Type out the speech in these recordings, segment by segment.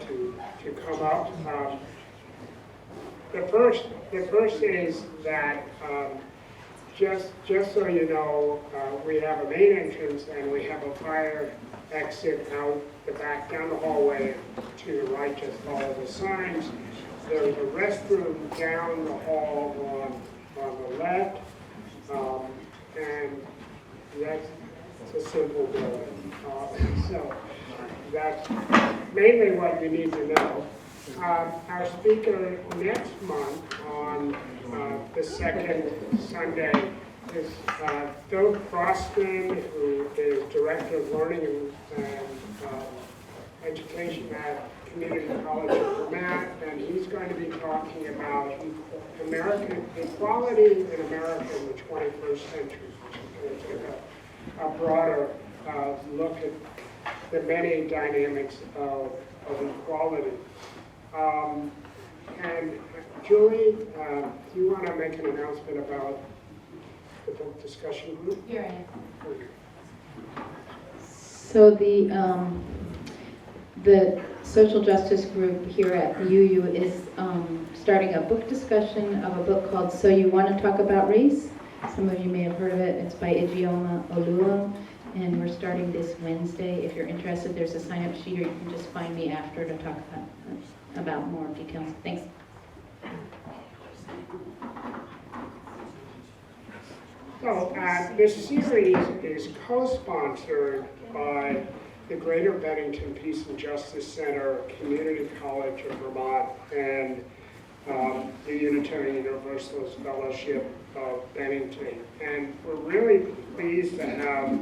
to come up. The first is that just so you know, we have a main entrance and we have a fire exit out the back down the hallway to the right. Just follow the signs. There's a restroom down the hall on the left, and that's a simple building. So that's mainly what you need to know. Our speaker next month on the second Sunday is Phil Croston, who is Director of Learning and Education at Community College of Vermont, and he's going to be talking about American equality in America in the 21st century, which is going to take a broader look at the many dynamics of equality. And Julie, do you want to make an announcement about the book discussion group? Here I am. So the social justice group here at UU is starting a book discussion of a book called So You Want to Talk About Race? Some of you may have heard of it. It's by Ijeoma Oluo, and we're starting this Wednesday. If you're interested, there's a sign-up sheet, or you can just find me after to talk about more details. Thanks. So this series is co-sponsored by the Greater Bennington Peace and Justice Center, Community College of Vermont, and the Unitarian Universalist Fellowship of Bennington. And we're really pleased to have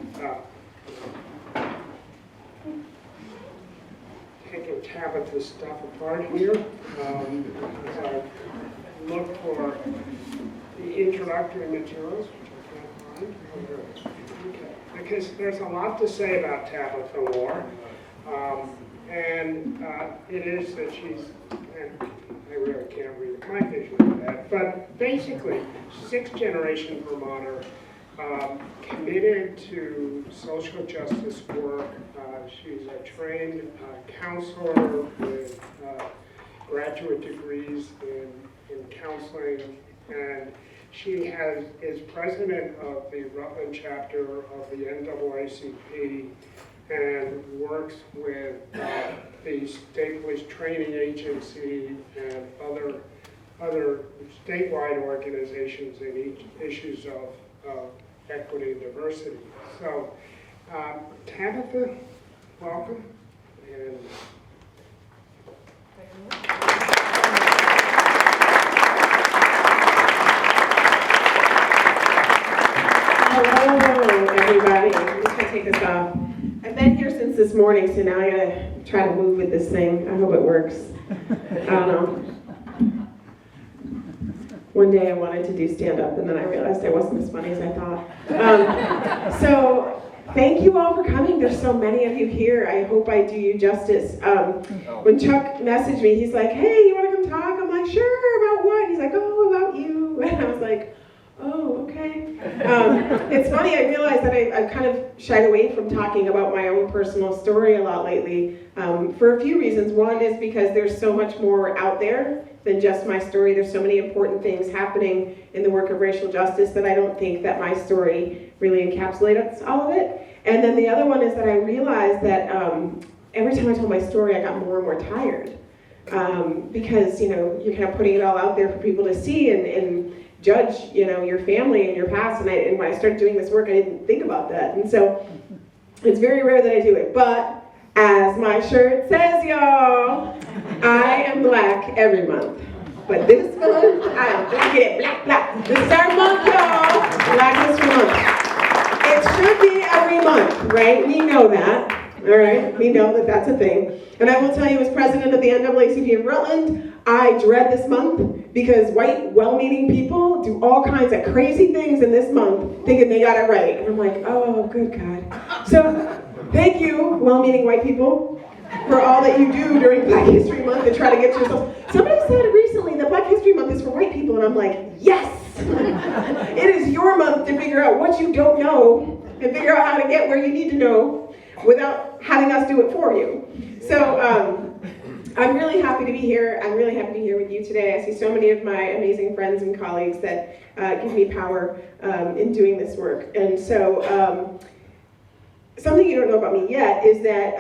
taken Tabitha's stuff apart here. As I look for the introductory materials, which I can't find. Okay. Because there's a lot to say about Tabitha Moore. And it is that she's, and I really can't read my vision of that, but basically, sixth-generation Vermonter, committed to social justice work. She's a trained counselor with graduate degrees in counseling, and she is president of the Rutland chapter of the NAACP and works with the State Police Training Agency and other statewide organizations in issues of equity and diversity. So, Tabitha, welcome. And hello, everybody. I'm just gonna take this off. I've been here since this morning, so now I gotta try to move with this thing. I hope it works. I don't know. One day I wanted to do stand-up, and then I realized I wasn't as funny as I thought. So thank you all for coming. There's so many of you here. I hope I do you justice. When Chuck messaged me, he's like, hey, you want to come talk? I'm like, sure, about what? He's like, oh, about you. And I was like, oh, okay. It's funny, I realized that I've kind of shied away from talking about my own personal story a lot lately for a few reasons. One is because there's so much more out there than just my story. There's so many important things happening in the work of racial justice that I don't think that my story really encapsulates all of it. And then the other one is that I realized that every time I told my story, I got more and more tired. Because, you know, you're kind of putting it all out there for people to see and judge, you know, your family and your past. And when I started doing this work, I didn't think about that. And so it's very rare that I do it. But as my shirt says, y'all, I am black every month. But this month, I am black. This is our month, y'all. Black History Month. It should be every month, right? We know that. All right, we know that that's a thing. And I will tell you, as president of the NAACP of Rutland, I dread this month because white, well-meaning people do all kinds of crazy things in this month thinking they got it right. And I'm like, oh, good God. So thank you, well-meaning white people, for all that you do during Black History Month to try to get yourself. Somebody said recently that Black History Month is for white people, and I'm like, yes! It is your month to figure out what you don't know and figure out how to get where you need to know without having us do it for you. So I'm really happy to be here. I'm really happy to be here with you today. I see so many of my amazing friends and colleagues that give me power in doing this work. And so something you don't know about me yet is that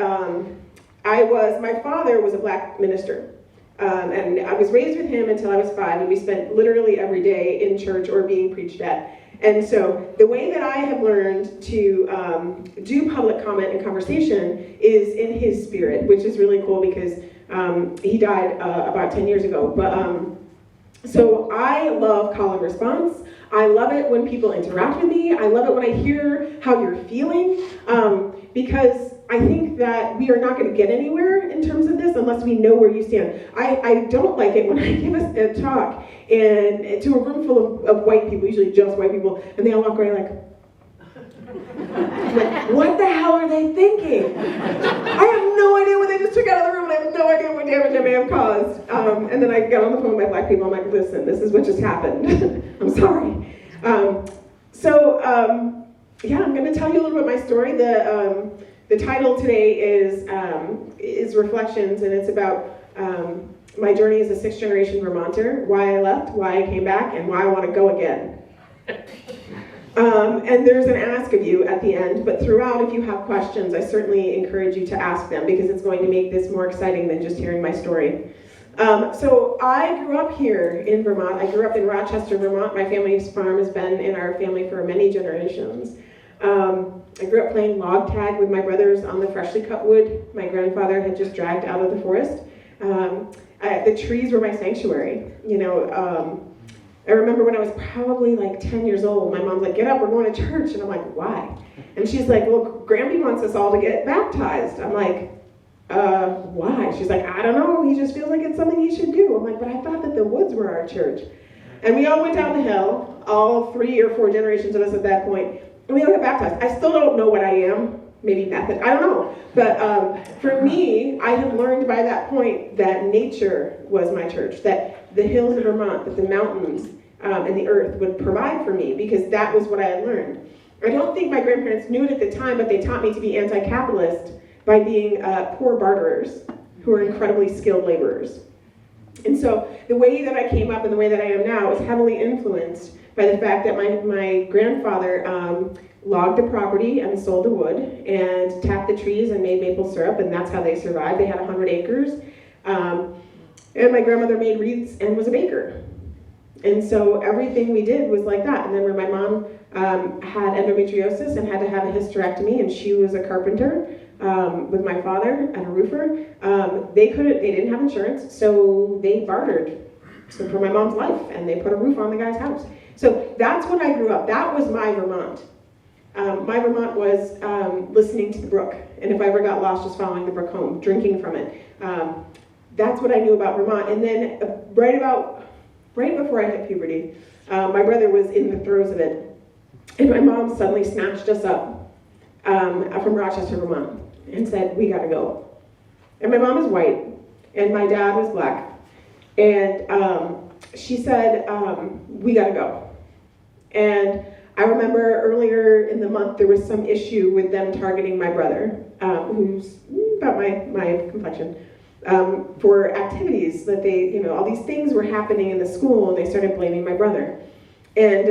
my father was a black minister. And I was raised with him until I was 5, and we spent literally every day in church or being preached at. And so the way that I have learned to do public comment and conversation is in his spirit, which is really cool because he died about 10 years ago. But so I love call and response. I love it when people interact with me. I love it when I hear how you're feeling, because I think that we are not going to get anywhere in terms of this unless we know where you stand. I don't like it when I give a talk and to a room full of white people, usually just white people, and they all walk away like, what the hell are they thinking? I have no idea what they just took out of the room, and I have no idea what damage I may have caused. And then I got on the phone with my black people. I'm like, listen, this is what just happened. I'm sorry. Yeah, I'm going to tell you a little bit my story. The title today is Reflections, and it's about my journey as a 6th generation Vermonter, why I left, why I came back, and why I want to go again. And there's an ask of you at the end, but throughout, if you have questions, I certainly encourage you to ask them because it's going to make this more exciting than just hearing my story. So I grew up here in Vermont. I grew up in Rochester, Vermont. My family's farm has been in our family for many generations. I grew up playing log tag with my brothers on the freshly cut wood my grandfather had just dragged out of the forest. The trees were my sanctuary. I remember when I was probably like 10 years old, my mom's like, get up, we're going to church. And I'm like, why? And she's like, well, Gramby wants us all to get baptized. I'm like, why? She's like, I don't know, he just feels like it's something he should do. I'm like, but I thought that the woods were our church. And we all went down the hill, all 3 or 4 generations of us at that point, and we all got baptized. I still don't know what I am, maybe method, I don't know. But for me, I had learned by that point that nature was my church, that the hills of Vermont, that the mountains and the earth would provide for me, because that was what I had learned. I don't think my grandparents knew it at the time, but they taught me to be anti-capitalist by being poor barterers who are incredibly skilled laborers. And so the way that I came up and the way that I am now is heavily influenced by the fact that my grandfather logged the property and sold the wood and tapped the trees and made maple syrup, and that's how they survived. They had 100 acres. And my grandmother made wreaths and was a baker. And so everything we did was like that. And then when my mom had endometriosis and had to have a hysterectomy, and she was a carpenter with my father and a roofer, they didn't have insurance, so they bartered for my mom's life, and they put a roof on the guy's house. So that's when I grew up. That was my Vermont. My Vermont was listening to the brook, and if I ever got lost, just following the brook home, drinking from it. That's what I knew about Vermont. And then right before I hit puberty, my brother was in the throes of it, and my mom suddenly snatched us up from Rochester, Vermont, and said, we gotta go. And my mom is white, and my dad was black, and she said, we gotta go. And I remember earlier in the month there was some issue with them targeting my brother, who's about my complexion, for activities that they, all these things were happening in the school, and they started blaming my brother. And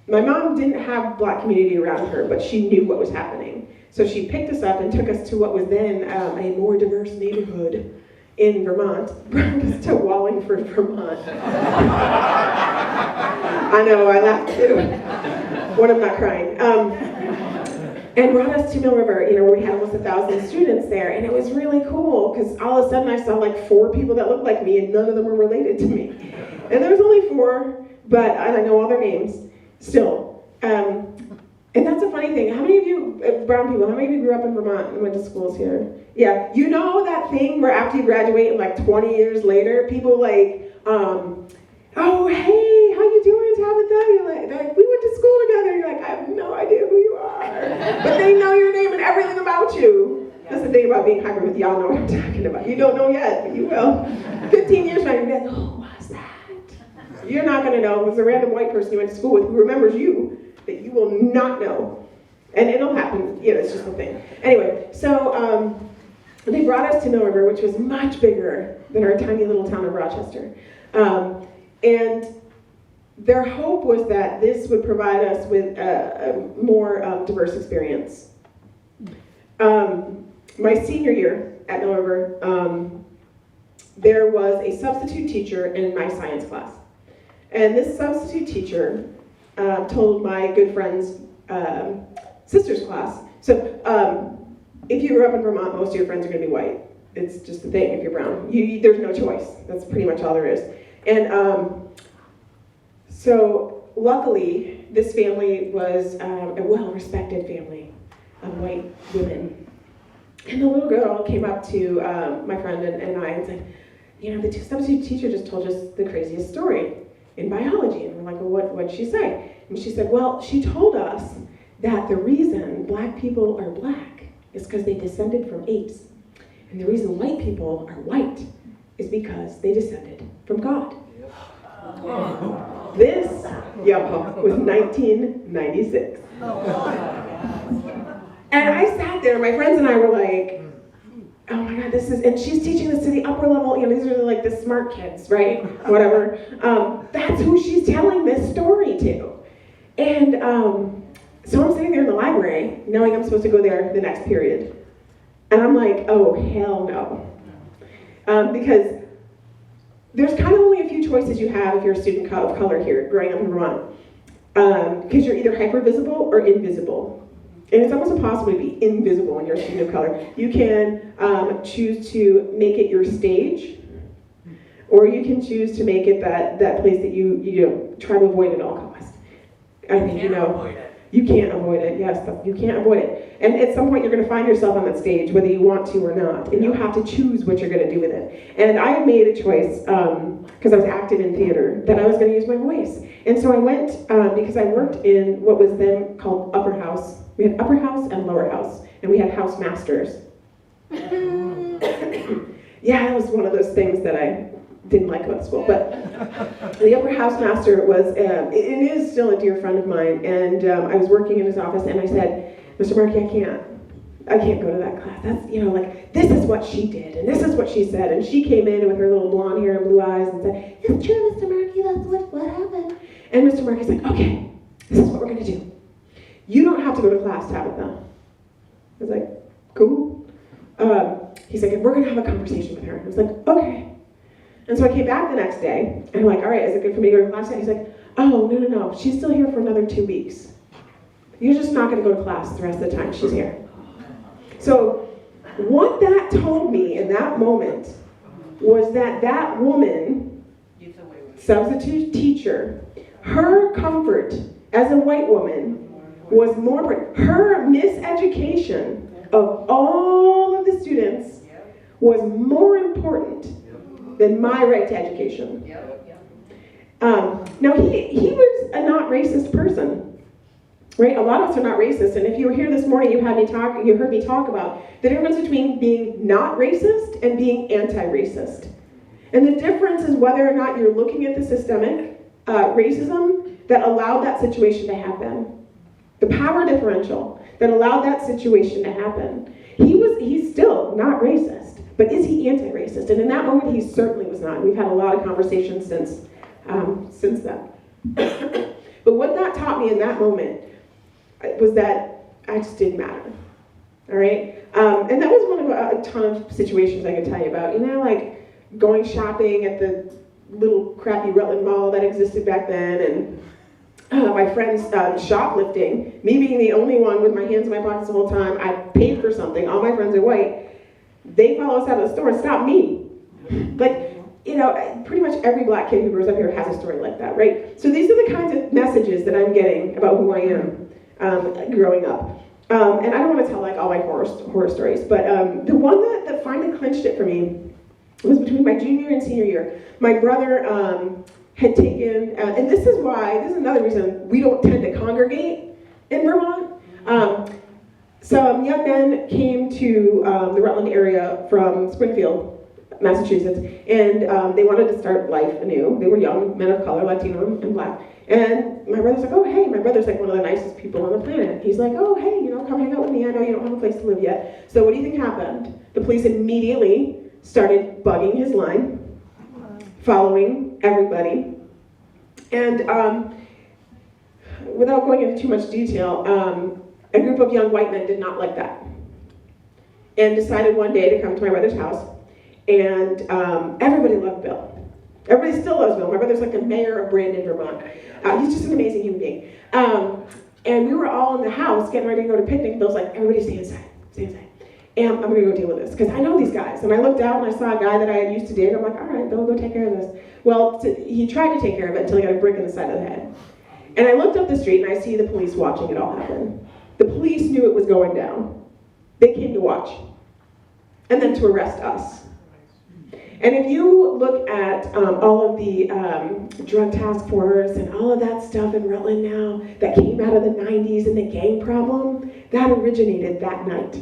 my mom didn't have black community around her, but she knew what was happening. So she picked us up and took us to what was then a more diverse neighborhood in Vermont, brought us to Wallingford, Vermont. I know, I laughed too. When I'm not crying. And brought us to Mill River, where we had almost 1,000 students there, and it was really cool, because all of a sudden I saw like 4 people that looked like me, and none of them were related to me. And there was only 4, but I know all their names still. And that's a funny thing. How many of you, brown people, how many of you grew up in Vermont and went to schools here? Yeah, you know that thing where after you graduate and like 20 years later, people like, oh, hey, how you doing, Tabitha? They're like, we went to school together. You're like, I have no idea who you are. But they know your name and everything about you. That's the thing about being hyper with y'all know what I'm talking about. You don't know yet, but you will. 15 years from now, you're like, who was that? You're not going to know. It was a random white person you went to school with who remembers you that you will not know. And it'll happen. It's just a thing. Anyway, so they brought us to Mill River, which was much bigger than our tiny little town of Rochester. And their hope was that this would provide us with a more diverse experience. My senior year at Mill River, there was a substitute teacher in my science class. And this substitute teacher told my good friend's sister's class. So if you grew up in Vermont, most of your friends are going to be white. It's just the thing if you're brown. There's no choice. That's pretty much all there is. And so luckily, this family was a well-respected family of white women. And the little girl came up to my friend and I and said, you know, the substitute teacher just told us the craziest story in biology. And we're like, well, what'd she say? And she said, well, she told us that the reason black people are black is because they descended from apes. And the reason white people are white is because they descended from God. This, was 1996. And I sat there, my friends and I were like, oh my God, and she's teaching this to the upper level, these are like the smart kids, right? Whatever. That's who she's telling this story to. And so I'm sitting there in the library, knowing I'm supposed to go there the next period. And I'm like, oh, hell no. Because there's kind of only a few choices you have if you're a student of color here, growing up in Vermont. Because you're either hyper-visible or invisible. And it's almost impossible to be invisible when you're a student of color. You can choose to make it your stage, or you can choose to make it that place that you try to avoid at all costs. I think you can't avoid it. Yes, you can't avoid it. And at some point, you're going to find yourself on that stage, whether you want to or not, and you have to choose what you're going to do with it. And I made a choice because I was active in theater that I was going to use my voice. And so I went because I worked in what was then called upper house. We had upper house and lower house, and we had house masters. Yeah, it was one of those things that I didn't like about school. But the upper house master was, it is still a dear friend of mine, and I was working in his office, and I said, Mr. Markey, I can't go to that class. That's, this is what she did, and this is what she said. And she came in with her little blonde hair and blue eyes and said, it's true, Mr. Markey, that's what happened. And Mr. Markey's like, okay, this is what we're going to do. You don't have to go to class, Tabitha. I was like, cool. He's like, we're going to have a conversation with her. I was like, okay. And so I came back the next day, and I'm like, all right, is it good for me to go to class? And he's like, oh, no. She's still here for another 2 weeks. You're just not going to go to class the rest of the time she's here. So what that told me in that moment was that woman, substitute teacher, her comfort as a white woman was more important. Her miseducation of all of the students was more important than my right to education. Now he was a not racist person, right? A lot of us are not racist, and if you were here this morning, you heard me talk about the difference between being not racist and being anti-racist. And the difference is whether or not you're looking at the systemic racism that allowed that situation to happen. The power differential that allowed that situation to happen. He's still not racist, but is he anti-racist? And in that moment, he certainly was not. We've had a lot of conversations since then. But what that taught me in that moment was that I just didn't matter. All right? And that was one of a ton of situations I could tell you about. Like going shopping at the little crappy Rutland Mall that existed back then, and my friends shoplifting, me being the only one with my hands in my pockets the whole time. I paid for something. All my friends are white. They follow us out of the store and stop me. Pretty much every black kid who grows up here has a story like that, right? So these are the kinds of messages that I'm getting about who I am growing up. And I don't want to tell all my horror stories, but the one that finally clinched it for me was between my junior and senior year. My brother had taken, and this is another reason we don't tend to congregate in Vermont. Some young men came to the Rutland area from Springfield, Massachusetts, and they wanted to start life anew. They were young men of color, Latino and black, And my brother's like, oh, hey, my brother's like one of the nicest people on the planet. He's like, oh, hey, come hang out with me. I know you don't have a place to live yet. So what do you think happened? The police immediately started bugging his line, following everybody. And without going into too much detail, a group of young white men did not like that and decided one day to come to my brother's house. And everybody loved Bill. Everybody still loves Bill. My brother's like the mayor of Brandon, Vermont. He's just an amazing human being. And we were all in the house getting ready to go to picnic. Bill's like, everybody stay inside, stay inside. And I'm gonna go deal with this, because I know these guys. And I looked out and I saw a guy that I had used to date. I'm like, all right, Bill, go take care of this. Well, he tried to take care of it until he got a brick in the side of the head. And I looked up the street and I see the police watching it all happen. The police knew it was going down. They came to watch. And then to arrest us. And if you look at all of the drug task force and all of that stuff in Rutland now that came out of the 90s and the gang problem, that originated that night.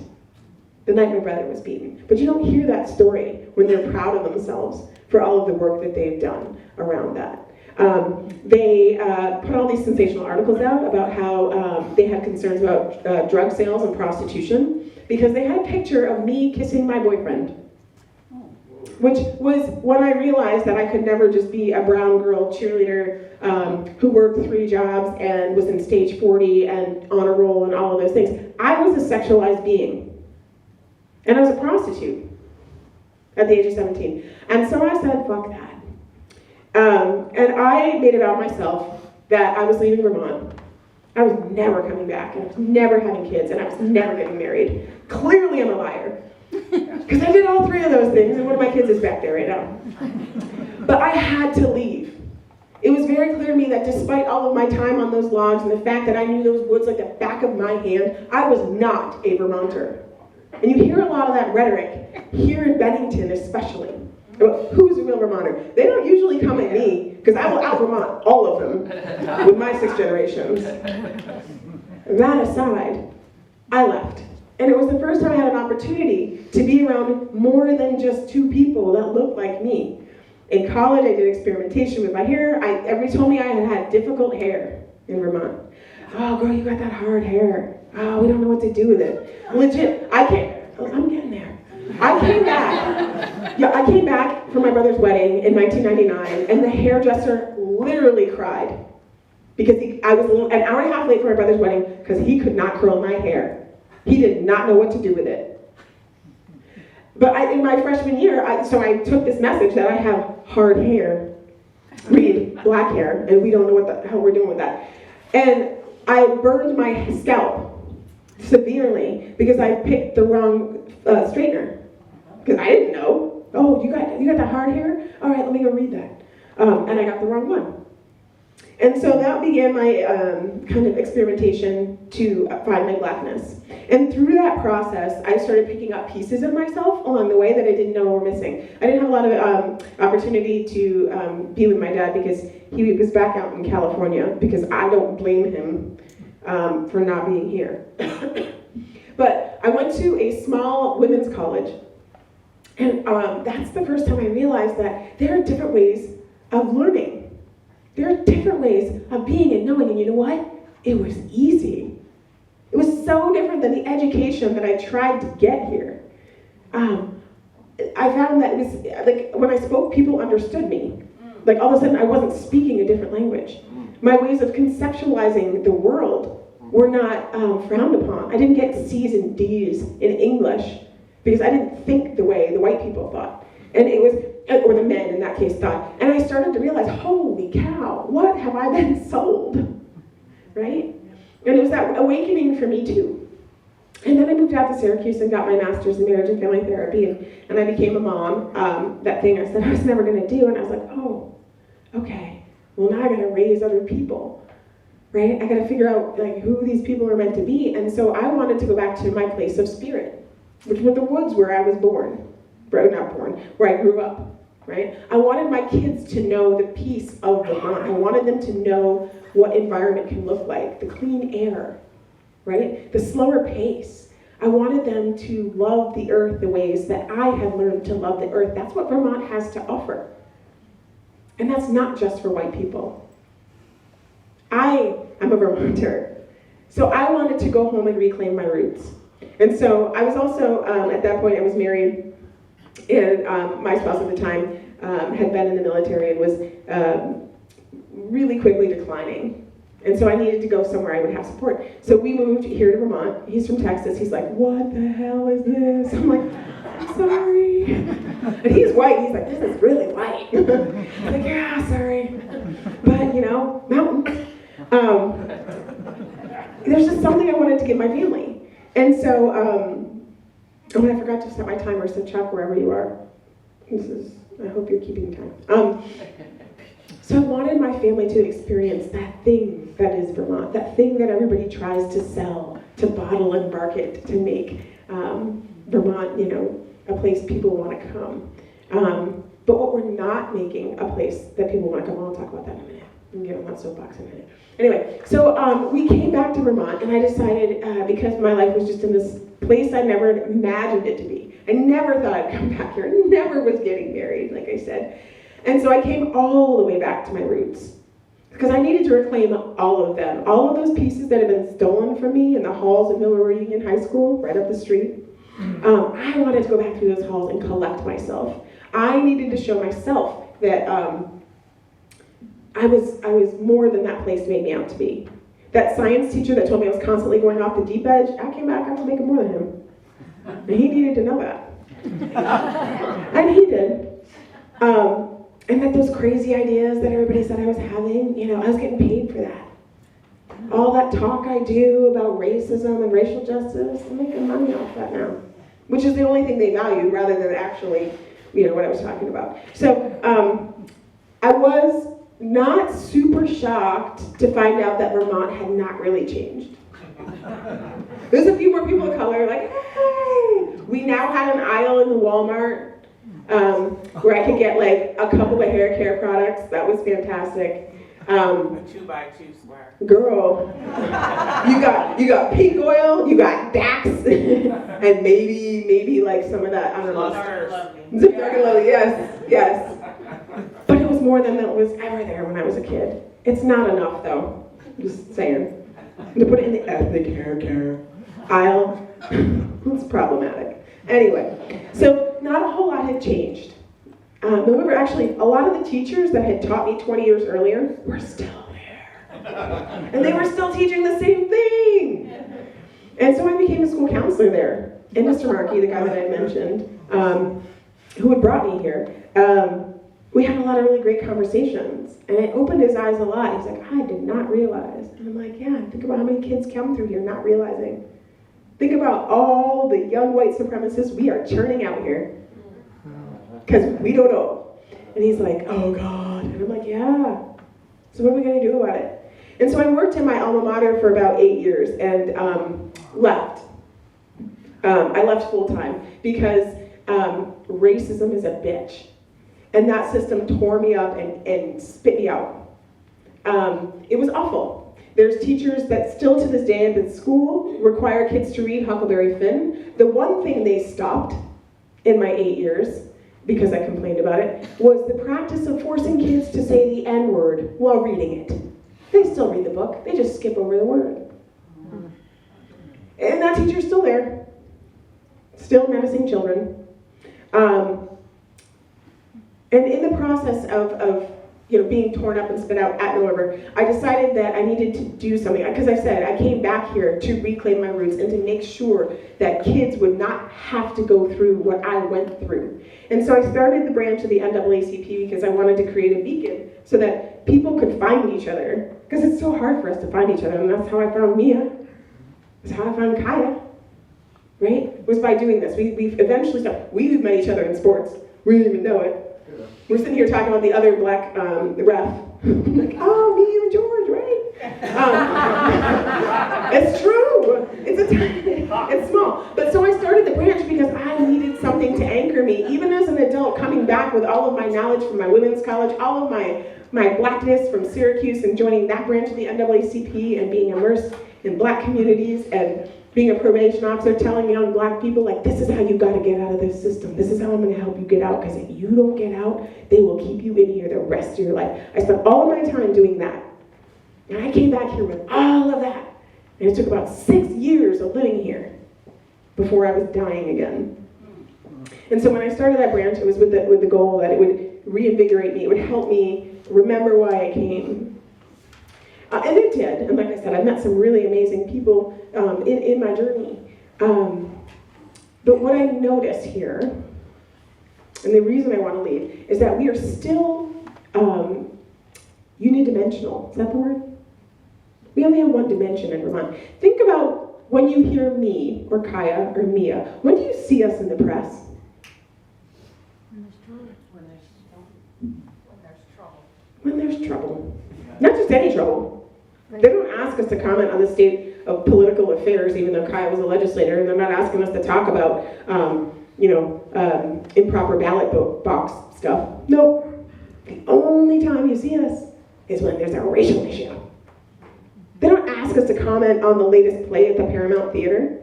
The night my brother was beaten. But you don't hear that story when they're proud of themselves for all of the work that they've done around that. They put all these sensational articles out about how they had concerns about drug sales and prostitution because they had a picture of me kissing my boyfriend. Which was when I realized that I could never just be a brown girl cheerleader who worked 3 jobs and was in stage 40 and on a roll and all of those things. I was a sexualized being. And I was a prostitute at the age of 17. And so I said, fuck that. And I made it out myself that I was leaving Vermont. I was never coming back, and I was never having kids, and I was never getting married. Clearly I'm a liar. Because I did all 3 of those things, and one of my kids is back there right now. But I had to leave. It was very clear to me that despite all of my time on those logs and the fact that I knew those woods like the back of my hand, I was not a Vermonter. And you hear a lot of that rhetoric, here in Bennington especially, about who's a real Vermonter. They don't usually come at me, because I will out-Vermont all of them with my 6 generations. That aside, I left. And it was the first time I had an opportunity to be around more than just 2 people that looked like me. In college, I did experimentation with my hair. Everybody told me I had difficult hair in Vermont. Oh, girl, you got that hard hair. Oh, we don't know what to do with it. Legit, I'm getting there. I came back from my brother's wedding in 1999, and the hairdresser literally cried because I was an hour and a half late for my brother's wedding because he could not curl my hair. He did not know what to do with it. But in my freshman year, I took this message that I have hard hair, read black hair, and we don't know what the hell we're doing with that. And I burned my scalp severely because I picked the wrong straightener. Because I didn't know. Oh, you got that hard hair? All right, let me go read that. And I got the wrong one. And so that began my kind of experimentation to find my blackness. And through that process, I started picking up pieces of myself along the way that I didn't know were missing. I didn't have a lot of opportunity to be with my dad because he was back out in California, because I don't blame him for not being here. But I went to a small women's college, and that's the first time I realized that there are different ways of learning. There are different ways of being and knowing, and you know what? It was easy. It was so different than the education that I tried to get here. I found that it was, like, when I spoke, people understood me. Like, all of a sudden, I wasn't speaking a different language. My ways of conceptualizing the world were not frowned upon. I didn't get C's and D's in English because I didn't think the way the white people thought. And it was, or the men in that case thought. And I started to realize, holy cow, what have I been sold? Right? And it was that awakening for me too. And then I moved out to Syracuse and got my master's in marriage and family therapy, and I became a mom. That thing I said I was never gonna do, and I was like, oh, okay. Well, now I gotta raise other people, right? I gotta figure out like who these people are meant to be. And so I wanted to go back to my place of spirit, which were the woods where I was born. Where I grew up, right? I wanted my kids to know the peace of Vermont. I wanted them to know what environment can look like, the clean air, right? The slower pace. I wanted them to love the earth the ways that I have learned to love the earth. That's what Vermont has to offer. And that's not just for white people. I am a Vermonter. So I wanted to go home and reclaim my roots. And so I was also, at that point I was married, and my spouse at the time had been in the military and was really quickly declining. And so I needed to go somewhere I would have support. So we moved here to Vermont. He's from Texas. He's like, what the hell is this? I'm like, I'm sorry. And he's white. He's like, this is really white. I'm like, yeah, sorry. But, you know, mountains. There's just something I wanted to give my family. And so, I forgot to set my timer, so Chuck, wherever you are. I hope you're keeping time. So I wanted my family to experience that thing that is Vermont, that thing that everybody tries to sell, to bottle and market, to make Vermont, you know, a place people want to come. But what we're not making a place that people want to come, I'll talk about that in a minute. We can get on that soapbox in a minute. Anyway, so we came back to Vermont, and I decided, because my life was just in this place I never imagined it to be. I never thought I'd come back here. I never was getting married, like I said. And so I came all the way back to my roots, because I needed to reclaim all of them. All of those pieces that had been stolen from me in the halls of Miller Union High School, right up the street. I wanted to go back through those halls and collect myself. I needed to show myself that I was more than that place made me out to be. That science teacher that told me I was constantly going off the deep edge, I came back, I was making more than him. And he needed to know that. And he did. And that those crazy ideas that everybody said I was having, you know, I was getting paid for that. All that talk I do about racism and racial justice, I'm making money off that now. Which is the only thing they valued rather than actually, you know, what I was talking about. So I was not super shocked to find out that Vermont had not really changed. There's a few more people of color, like, hey! We now had an aisle in the Walmart where I could get like a couple of hair care products. That was fantastic. A 2x2 square. Girl, you got pink oil, you got Dax, and maybe like some of that, I don't know. Zip Dark and Lovely, yes. But it was more than that was ever there when I was a kid. It's not enough though, just saying. To put it in the ethnic hair care aisle, it's problematic. Anyway, so not a whole lot had changed. However, actually, a lot of the teachers that had taught me 20 years earlier were still there. And they were still teaching the same thing. And so I became a school counselor there. And Mr. Markey, the guy that I mentioned, who had brought me here, we had a lot of really great conversations. And it opened his eyes a lot. He's like, I did not realize. And I'm like, yeah, think about how many kids come through here not realizing. Think about all the young white supremacists we are churning out here. Because we don't know. And he's like, oh God. And I'm like, yeah. So what are we going to do about it? And so I worked in my alma mater for about 8 years and left. I left full time because racism is a bitch. And that system tore me up and spit me out. It was awful. There's teachers that still to this day in the school require kids to read Huckleberry Finn. The one thing they stopped in my 8 years, because I complained about it, was the practice of forcing kids to say the N-word while reading it. They still read the book, they just skip over the word. And that teacher's still there, still menacing children. And in the process of being torn up and spit out at November, I decided that I needed to do something. Because I said, I came back here to reclaim my roots and to make sure that kids would not have to go through what I went through. And so I started the branch of the NAACP because I wanted to create a beacon so that people could find each other. Because it's so hard for us to find each other, and that's how I found Mia. That's how I found Kaya. Right? It was by doing this. We've eventually started. We've met each other in sports. We didn't even know it. We're sitting here talking about the other black ref. Like, oh, me, you, and George, right? It's true. It's small. But so I started the branch because I needed something to anchor me, even as an adult, coming back with all of my knowledge from my women's college, all of my blackness from Syracuse, and joining that branch of the NAACP and being immersed in black communities and being a probation officer, telling young black people, like, this is how you got to get out of this system. This is how I'm going to help you get out, because if you don't get out, they will keep you in here the rest of your life. I spent all of my time doing that. And I came back here with all of that. And it took about 6 years of living here before I was dying again. And so when I started that branch, it was with the goal that it would reinvigorate me. It would help me remember why I came. And it did. And like I said, I met some really amazing people in my journey. But what I notice here, and the reason I want to leave, is that we are still unidimensional. Is that the word? We only have one dimension in Vermont. Think about when you hear me, or Kaya, or Mia. When do you see us in the press? When there's trouble. Not just any trouble. They don't ask us to comment on the state of political affairs, even though Kaya was a legislator, and they're not asking us to talk about, improper ballot box stuff. Nope. The only time you see us is when there's a racial issue. They don't ask us to comment on the latest play at the Paramount Theater.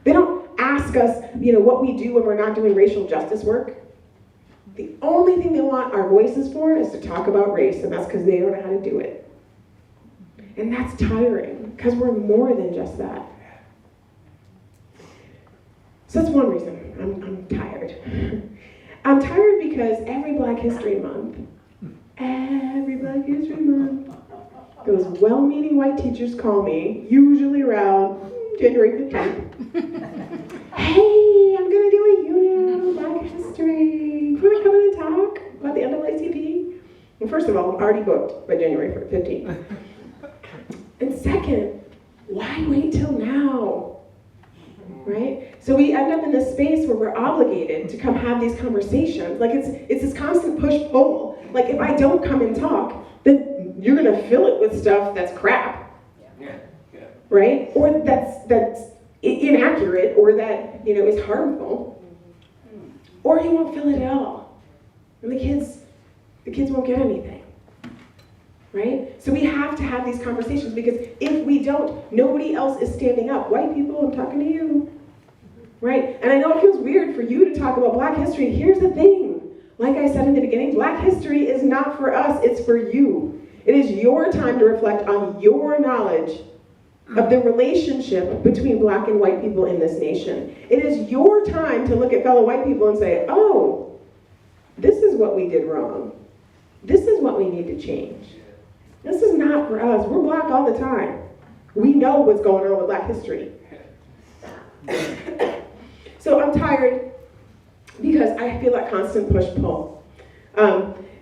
They don't ask us, what we do when we're not doing racial justice work. The only thing they want our voices for is to talk about race, and that's because they don't know how to do it. And that's tiring, because we're more than just that. So that's one reason I'm tired. I'm tired because every Black History Month those well-meaning white teachers call me, usually around January 15th. Hey, I'm going to do a unit on Black history. You want to come in and talk about the NAACP? Well, first of all, I'm already booked by January 15th. And second, why wait till now? Right? So we end up in this space where we're obligated to come have these conversations. Like it's this constant push-pull. Like if I don't come and talk, then you're gonna fill it with stuff that's crap. Yeah. Right? Or that's inaccurate, or that is harmful. Or you won't fill it at all. And the kids won't get anything. Right? So we have to have these conversations, because if we don't, nobody else is standing up. White people, I'm talking to you. Right? And I know it feels weird for you to talk about Black history. Here's the thing. Like I said in the beginning, Black history is not for us, it's for you. It is your time to reflect on your knowledge of the relationship between Black and white people in this nation. It is your time to look at fellow white people and say, oh, this is what we did wrong. This is what we need to change. This is not for us. We're Black all the time. We know what's going on with Black history. So I'm tired because I feel that constant push-pull.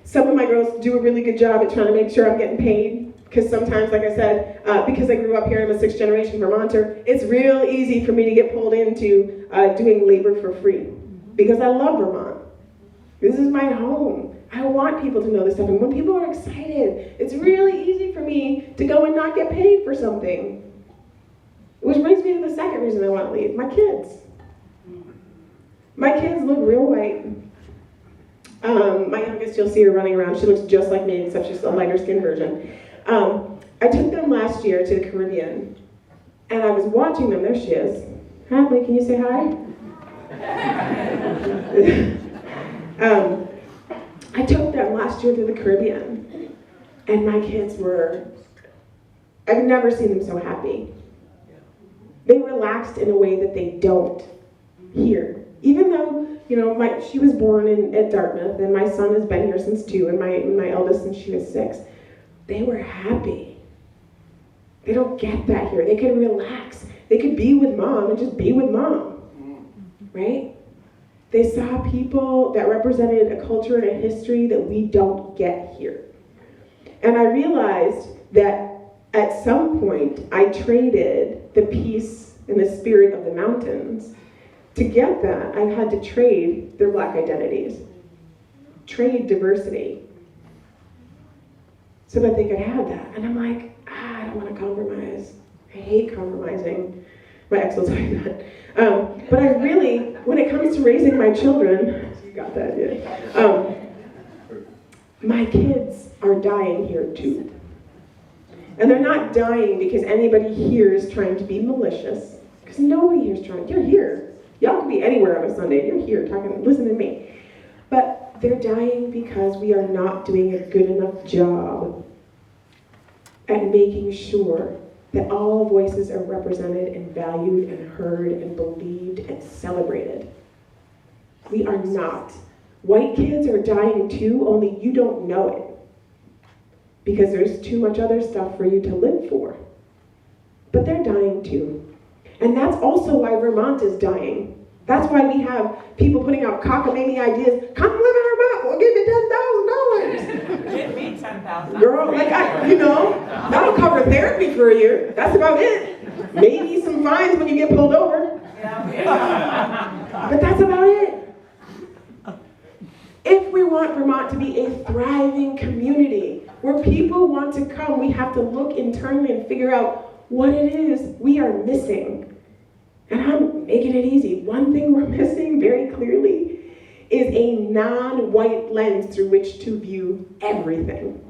Some of my girls do a really good job at trying to make sure I'm getting paid, because sometimes, like I said, because I grew up here, I'm a sixth-generation Vermonter, it's real easy for me to get pulled into doing labor for free, because I love Vermont. This is my home. I want people to know this stuff, and when people are excited, it's really easy for me to go and not get paid for something. Which brings me to the second reason I want to leave, my kids. My kids look real white. My youngest, you'll see her running around. She looks just like me, except she's a lighter skinned version. I took them last year to the Caribbean, and I was watching them. There she is. Hadley, can you say hi? I took them last year to the Caribbean, and my kids I've never seen them so happy. They relaxed in a way that they don't here. Even though, she was born at Dartmouth, and my son has been here since 2, and my eldest since she was 6. They were happy. They don't get that here. They could relax. They could be with mom and just be with mom, right? They saw people that represented a culture and a history that we don't get here. And I realized that at some point, I traded the peace and the spirit of the mountains. To get that, I had to trade their Black identities, trade diversity, so that they could have that. And I'm like, I don't want to compromise. I hate compromising. My ex will tell you that. But I really, when it comes to raising my children, you got that, yeah. My kids are dying here too. And they're not dying because anybody here is trying to be malicious, because nobody here is trying. You're here. Y'all could be anywhere on a Sunday. You're here talking, listening to me. But they're dying because we are not doing a good enough job at making sure that all voices are represented and valued and heard and believed and celebrated. We are not. White kids are dying too, only you don't know it. Because there's too much other stuff for you to live for. But they're dying too. And that's also why Vermont is dying. That's why we have people putting out cockamamie ideas. Come live in Vermont, we'll give you $10,000. Give me $10,000. Girl, that'll cover therapy for a year. That's about it. Maybe some fines when you get pulled over. But that's about it. If we want Vermont to be a thriving community where people want to come, we have to look internally and figure out what it is we are missing. And I'm making it easy. One thing we're missing very clearly is a non-white lens through which to view everything.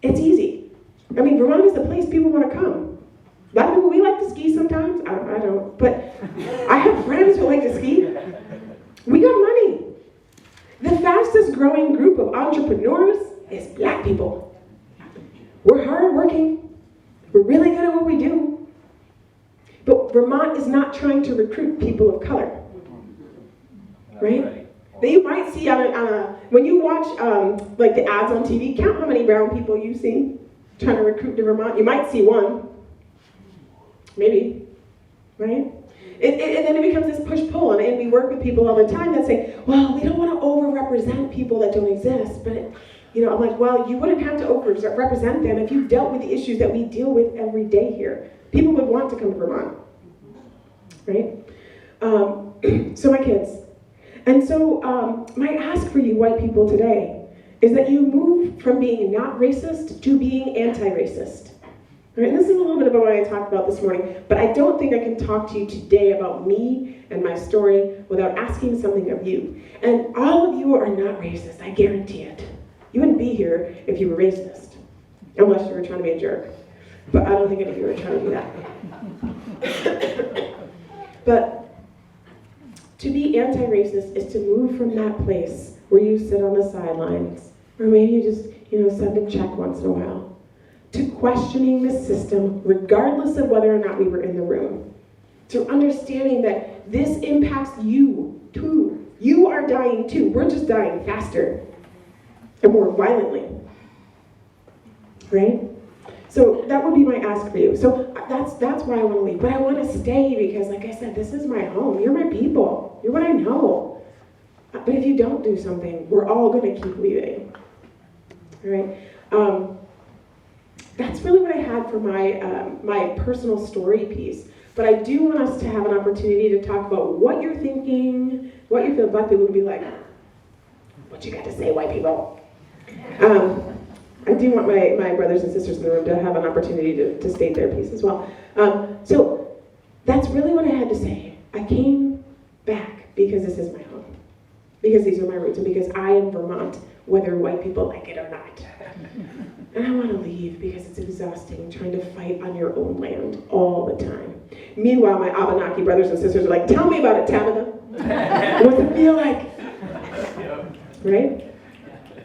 It's easy. I mean, Vermont is a place people want to come. A lot of people, we like to ski sometimes. I don't, but I have friends who like to ski. We got money. The fastest growing group of entrepreneurs is Black people. We're hardworking. We're really good at what we do. But Vermont is not trying to recruit people of color. Right? That you might see when you watch like the ads on TV, count how many brown people you see trying to recruit to Vermont. You might see one. Maybe. Right? And then it becomes this push-pull, and we work with people all the time that say, well, we don't want to over-represent people that don't exist, but I'm like, well, you wouldn't have to over-represent them if you dealt with the issues that we deal with every day here. People would want to come to Vermont, right? So my kids. And so my ask for you white people today is that you move from being not racist to being anti-racist. Right, and this is a little bit about what I talked about this morning, but I don't think I can talk to you today about me and my story without asking something of you. And all of you are not racist, I guarantee it. You wouldn't be here if you were racist, unless you were trying to be a jerk. But I don't think any of you are trying to do that. But to be anti-racist is to move from that place where you sit on the sidelines, or maybe you just, send a check once in a while, to questioning the system, regardless of whether or not we were in the room. To understanding that this impacts you too. You are dying too. We're just dying faster and more violently. Right? So that would be my ask for you. So that's why I want to leave. But I want to stay because, like I said, this is my home. You're my people. You're what I know. But if you don't do something, we're all going to keep leaving. All right? That's really what I had for my personal story piece. But I do want us to have an opportunity to talk about what you're thinking, what you feel. Black people would be like, what you got to say, white people? I do want my brothers and sisters in the room to have an opportunity to state their piece as well. So that's really what I had to say. I came back because this is my home. Because these are my roots and because I am Vermont, whether white people like it or not. And I want to leave because it's exhausting trying to fight on your own land all the time. Meanwhile, my Abenaki brothers and sisters are like, tell me about it, Tabitha. What's it feel like? Right?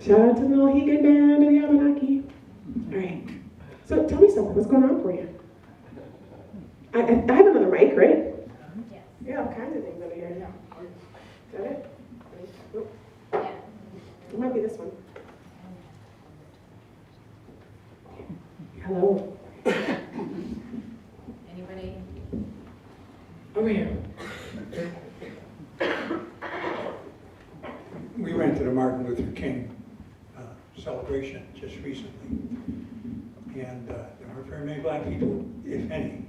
Shout out to the Mohegan band of the Abenaki. All right. So tell me something. What's going on for you? I have another mic, right? Yes. Yeah, all kinds of things over here. Is that it? Nope. Yeah. It might be this one. Hello. Anybody? Over here. We went to the Martin Luther King celebration just recently, and there weren't very many black people, if any.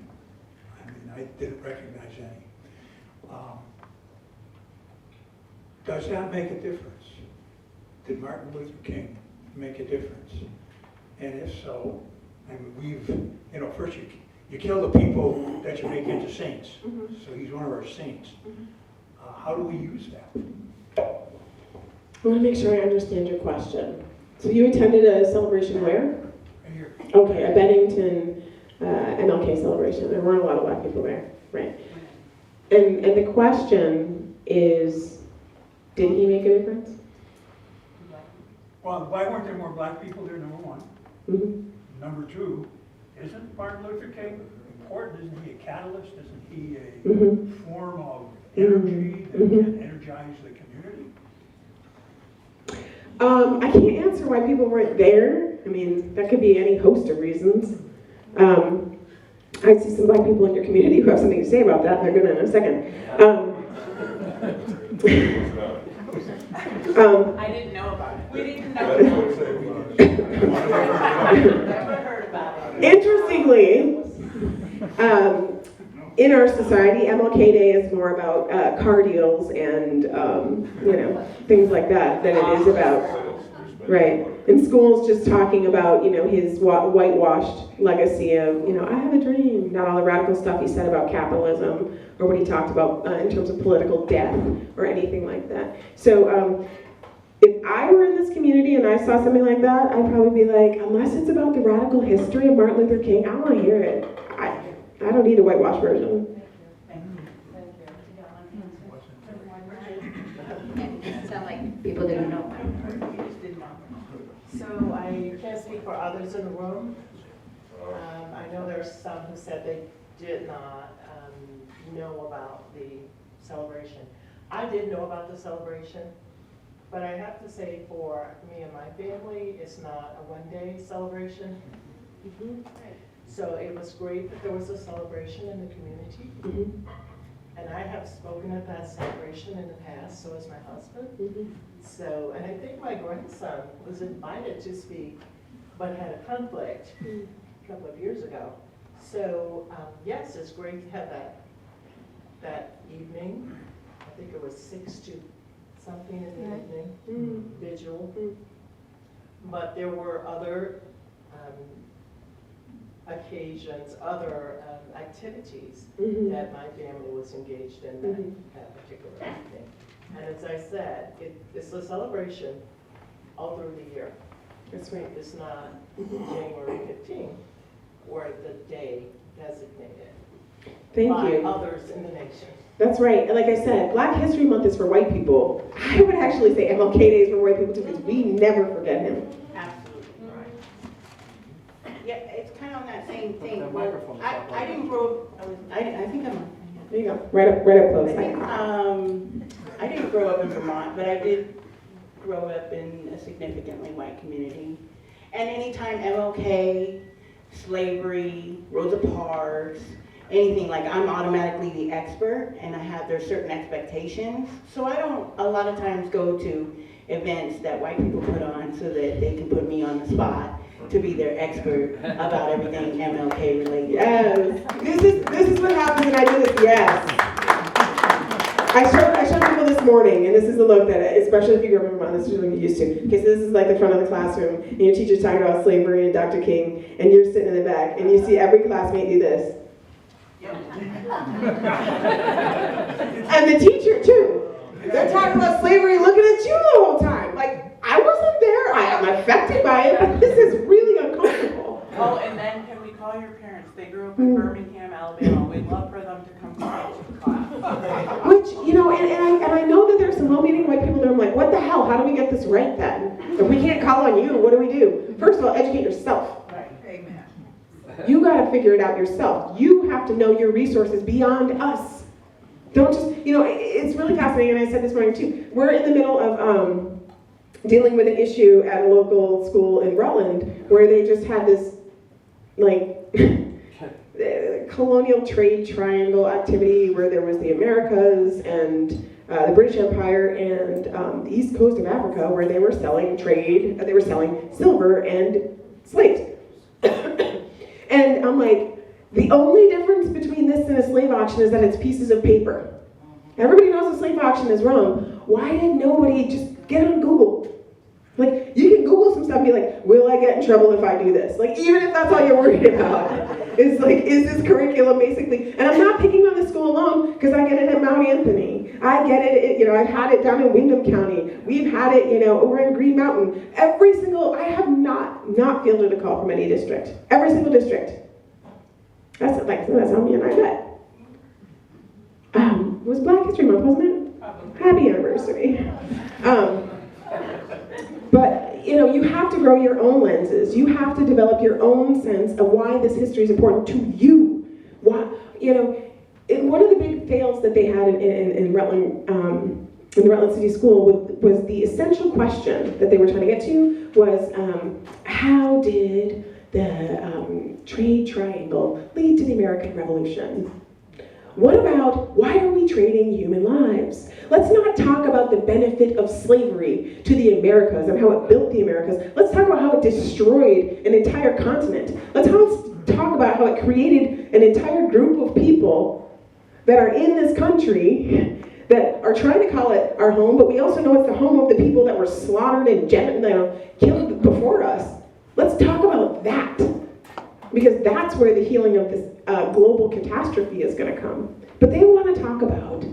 I mean, I didn't recognize any. Does that make a difference? Did Martin Luther King make a difference? And if so, I mean, first you kill the people that you make into saints. Mm-hmm. So he's one of our saints. How do we use that? I want to make sure I understand your question. So you attended a celebration where? Right here. Okay, a Bennington MLK celebration. There weren't a lot of black people there, right? And the question is, did he make a difference? Well, why weren't there more black people there, number one? Mhm. Number two, isn't Martin Luther King important? Isn't he a catalyst? Isn't he a Mhm. form of energy that Mhm. can energize the community? I can't answer why people weren't there. I mean, that could be any host of reasons. I see some black people in your community who have something to say about that. They're gonna in a second. I didn't know about it. We didn't know about it. Never heard about it. Interestingly, in our society, MLK Day is more about car deals and things like that than it is about, right? In schools, just talking about his whitewashed legacy of I have a dream, not all the radical stuff he said about capitalism or what he talked about in terms of political death or anything like that. So if I were in this community and I saw something like that, I'd probably be like, unless it's about the radical history of Martin Luther King, I want to hear it. I don't need a whitewash version. Sound like people didn't know. So I can't speak for others in the room. I know there's some who said they did not know about the celebration. I did know about the celebration, but I have to say for me and my family, it's not a one-day celebration. So it was great that there was a celebration in the community. And I have spoken at that celebration in the past, so has my husband. So, and I think my grandson was invited to speak, but had a conflict a couple of years ago. So, yes, it's great to have that evening. I think it was 6 to something in the evening, vigil. But there were other occasions, other activities that my family was engaged in that particular evening. And as I said, it's a celebration all through the year. That's right. It's not January 15th or the day designated Thank by you. others in the nation. That's right. And like I said, Black History Month is for white people. I would actually say MLK Day is for white people too, because we never forget him. Absolutely right. Yeah, it's kind of on that same thing. I didn't grow up. I think I'm. There you go. Right up close. I think I didn't grow up in Vermont, but I did grow up in a significantly white community. And anytime MLK, slavery, Rosa Parks, anything like, I'm automatically the expert, and there's certain expectations. So I don't a lot of times go to events that white people put on so that they can put me on the spot to be their expert about everything MLK related. Yes. This is what happens when I do this. Yes. I showed people this morning, and this is the look that, especially if you grew up in Vermont, this is what you're used to. Because this is like the front of the classroom, and your teacher's talking about slavery and Dr. King, and you're sitting in the back, and you see every classmate do this. And the teacher too. They're talking about slavery, looking at you the whole time. Like, I wasn't there. I am affected by it, but this is really uncomfortable. Oh, and then can we call your parents? They grew up in Birmingham, Alabama. We'd love for them to come to class. Which, and I know that there's some well-meaning white people that are like, what the hell? How do we get this right then? If we can't call on you, what do we do? First of all, educate yourself. Right. Amen. You got to figure it out yourself. You have to know your resources beyond us. Don't just, it's really fascinating, and I said this morning too. We're in the middle of dealing with an issue at a local school in Rutland where they just had this, colonial trade triangle activity where there was the Americas and the British Empire and the east coast of Africa, where they were selling silver and slaves. And I'm like, the only difference between this and a slave auction is that it's pieces of paper. Everybody knows a slave auction is wrong. Why did nobody just get on Google? Like, you can Google some stuff and be like, will I get in trouble if I do this? Like, even if that's all you're worried about. It's like, is this curriculum basically? And I'm not picking on this school alone, because I get it at Mount Anthony. I get it, I've had it down in Windham County. We've had it, over in Green Mountain. I have not fielded a call from any district. Every single district. That's how me and I met. It was Black History Month, wasn't it? Happy anniversary. But, have to grow your own lenses. You have to develop your own sense of why this history is important to you. Why, one of the big fails that they had in Rutland, in the Rutland City School was the essential question that they were trying to get to was, how did the trade triangle lead to the American Revolution? What about, why are we trading human lives? Let's not talk about the benefit of slavery to the Americas and how it built the Americas. Let's talk about how it destroyed an entire continent. Let's talk about how it created an entire group of people that are in this country that are trying to call it our home, but we also know it's the home of the people that were slaughtered and killed before us. Let's talk about that, because that's where the healing of this global catastrophe is going to come. But they want to talk about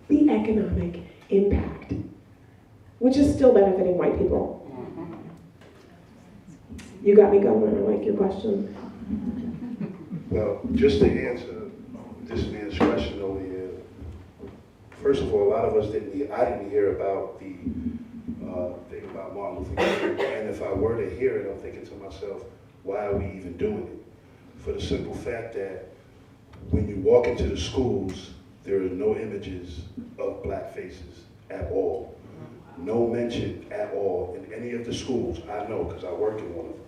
the economic impact, which is still benefiting white people. You got me going. I like your question. Well, just to answer this man's question over here, first of all, a lot of us I didn't hear about the thing about Martin Luther King, and if I were to hear it, I'm thinking to myself, why are we even doing it? For the simple fact that when you walk into the schools, there are no images of black faces at all. No mention at all in any of the schools. I know, because I work in one of them.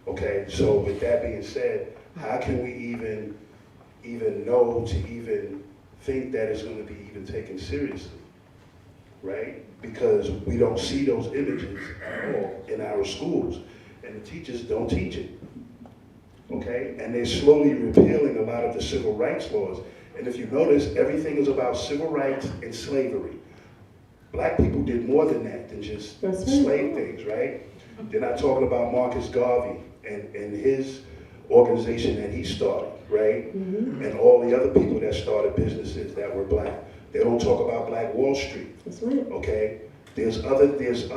Okay, so with that being said, how can we even know to even think that it's going to be even taken seriously, right? Because we don't see those images at all in our schools, and the teachers don't teach it, okay? And they're slowly repealing a lot of the civil rights laws. And if you notice, everything is about civil rights and slavery. Black people did more than that, than just slave things, right? They're not talking about Marcus Garvey and his organization that he started, right? Mm-hmm. And all the other people that started businesses that were black. They don't talk about Black Wall Street. That's right. Okay? There's other things that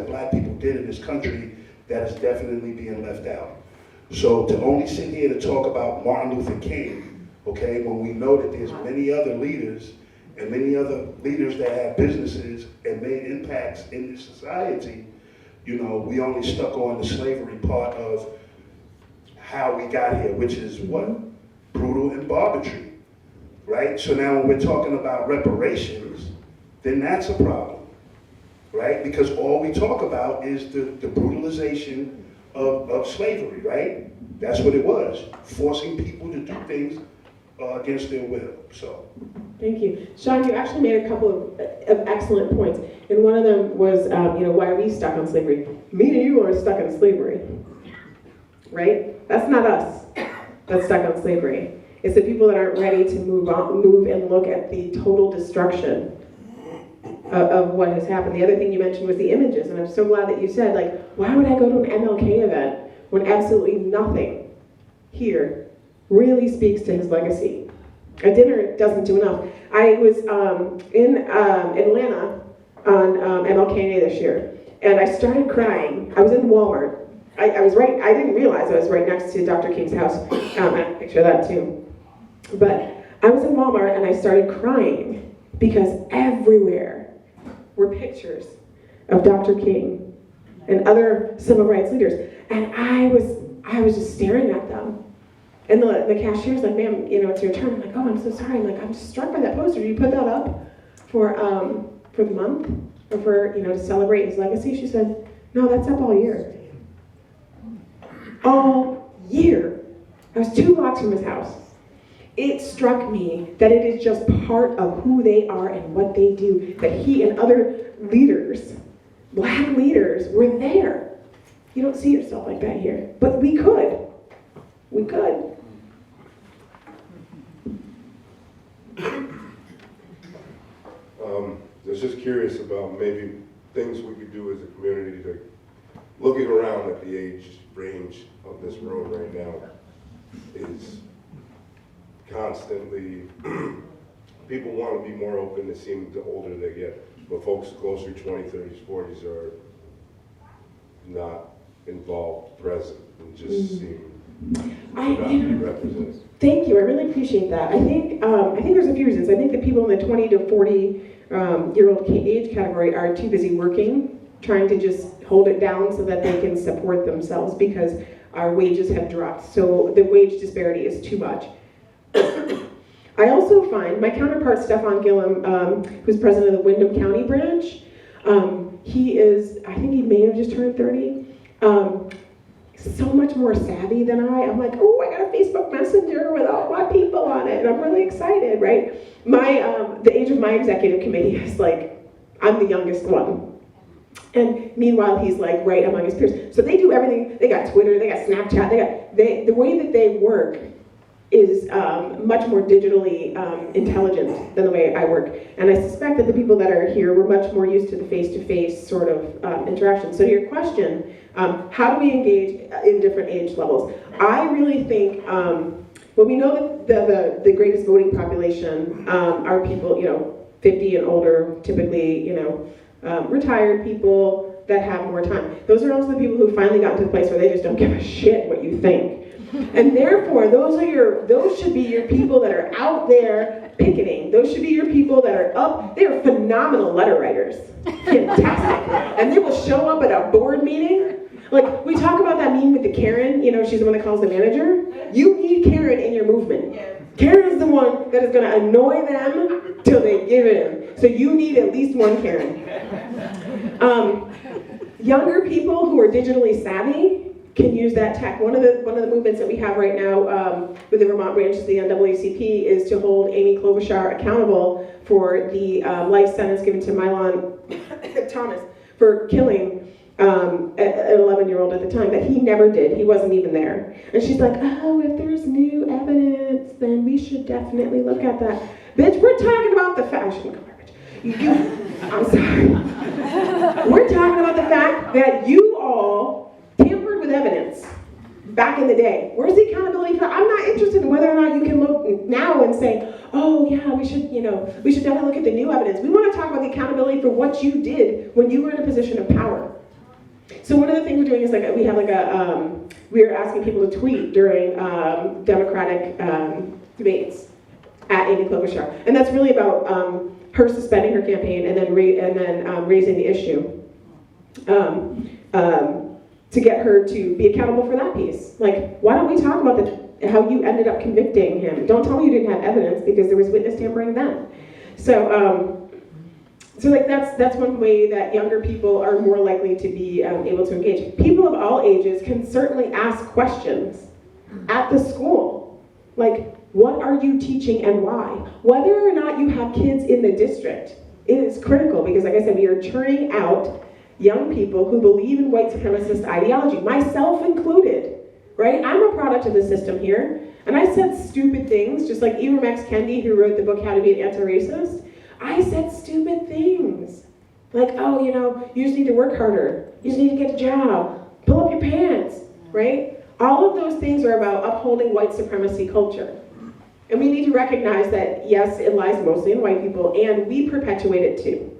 black people did in this country that is definitely being left out. So to only sit here to talk about Martin Luther King, okay, when we know that there's many other leaders and many other leaders that have businesses and made impacts in this society, we only stuck on the slavery part of how we got here, which is what? Brutal and barbarity, right? So now when we're talking about reparations, then that's a problem, right? Because all we talk about is the brutalization of slavery, right? That's what it was, forcing people to do things against their will, so. Thank you. Sean, you actually made a couple of excellent points. And one of them was, why are we stuck on slavery? Me and you are stuck on slavery, right? That's not us that's stuck on slavery. It's the people that aren't ready to move and look at the total destruction of what has happened. The other thing you mentioned was the images, and I'm so glad that you said, why would I go to an MLK event when absolutely nothing here really speaks to his legacy? A dinner doesn't do enough. I was in Atlanta on MLK Day this year, and I started crying. I was in Walmart. I was right, I didn't realize I was right next to Dr. King's house. I have a picture of that too. But I was in Walmart and I started crying because everywhere were pictures of Dr. King and other civil rights leaders. And I was just staring at them. And the cashier's like, ma'am, it's your turn. I'm like, oh, I'm so sorry. I'm like, I'm just struck by that poster. Do you put that up for the month or for, to celebrate his legacy? She said, no, that's up all year. All year. I was 2 blocks from his house. It struck me that it is just part of who they are and what they do, that he and other leaders, black leaders, were there. You don't see yourself like that here, but we could. We could. I was just curious about maybe things we could do as a community to, looking around at the age range of this room right now, is constantly, people want to be more open, it seems the older they get, but folks closer to 20s, 30s, 40s are not involved, present, and just seem to not be represented. Thank you, I really appreciate that. I think there's a few reasons. I think that people in the 20 to 40 year old age category are too busy working trying to just hold it down so that they can support themselves because our wages have dropped. So the wage disparity is too much. I also find my counterpart, Stefan Gillum, who's president of the Windham County branch, he is, I think he may have just turned 30, so much more savvy than I. I'm like, oh, I got a Facebook Messenger with all my people on it, and I'm really excited, right? The age of my executive committee is like, I'm the youngest one. And meanwhile, he's like right among his peers. So they do everything. They got Twitter, they got Snapchat, the way that they work is much more digitally intelligent than the way I work. And I suspect that the people that are here were much more used to the face-to-face sort of interaction. So to your question, how do we engage in different age levels? I really think, well, we know that the greatest voting population are people, 50 and older, typically, retired people that have more time. Those are also the people who finally got to the place where they just don't give a shit what you think. And therefore, those should be your people that are out there picketing. Those should be your people that are up. They are phenomenal letter writers. Fantastic. And they will show up at a board meeting. Like, we talk about that meme with the Karen, she's the one that calls the manager. You need Karen in your movement. Karen is the one that is going to annoy them till they give in. So you need at least one Karen. Younger people who are digitally savvy can use that tech. One of the movements that we have right now with the Vermont branch of the NAACP is to hold Amy Klobuchar accountable for the life sentence given to Milan Thomas for killing an 11-year-old at the time that he never did. He wasn't even there. And she's like, oh, if there's new evidence, then we should definitely look at that. Bitch, we're talking about the fashion garbage. I'm sorry. We're talking about the fact that you all tampered with evidence back in the day. Where's the accountability for? I'm not interested in whether or not you can look now and say, oh yeah, we should definitely look at the new evidence. We want to talk about the accountability for what you did when you were in a position of power. So one of the things we're doing is we're asking people to tweet during Democratic debates at Amy Klobuchar, and that's really about her suspending her campaign and then raising the issue to get her to be accountable for that piece. Like, why don't we talk about how you ended up convicting him? Don't tell me you didn't have evidence because there was witness tampering then. So that's one way that younger people are more likely to be able to engage. People of all ages can certainly ask questions at the school. Like, what are you teaching and why? Whether or not you have kids in the district, it is critical because, like I said, we are churning out young people who believe in white supremacist ideology, myself included, right? I'm a product of the system here, and I said stupid things, just like Ibram X. Kendi, who wrote the book How to Be an Anti-Racist. I said stupid things, like, oh, you just need to work harder, you just need to get a job, pull up your pants, right? All of those things are about upholding white supremacy culture. And we need to recognize that, yes, it lies mostly in white people, and we perpetuate it too.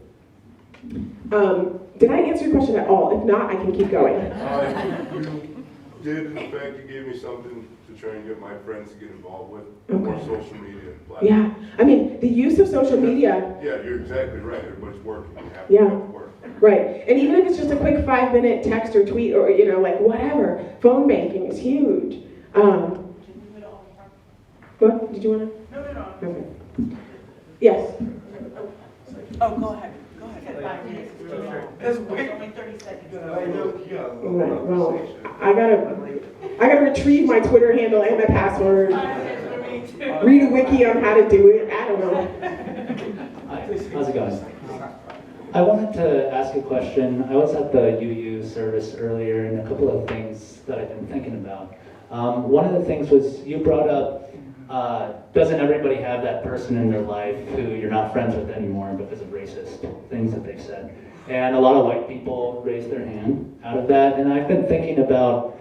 Did I answer your question at all? If not, I can keep going. You did, in fact, you gave me something to try and get my friends to get involved with, more social media platforms. Yeah, I mean, the use of social media. Yeah, you're exactly right. Everybody's working. You have to work. Right, and even if it's just a quick 5-minute text or tweet or, whatever, phone banking is huge. What? Did you want to? No. Okay. Yes. Oh, go ahead. 5 minutes. It's only 30 seconds. Right, well, I gotta retrieve my Twitter handle and my password. Read a wiki on how to do it. I don't know. How's it going? I wanted to ask a question. I was at the UU service earlier, and a couple of things that I've been thinking about. One of the things was you brought up, doesn't everybody have that person in their life who you're not friends with anymore because of racist things that they've said? And a lot of white people raised their hand out of that, and I've been thinking about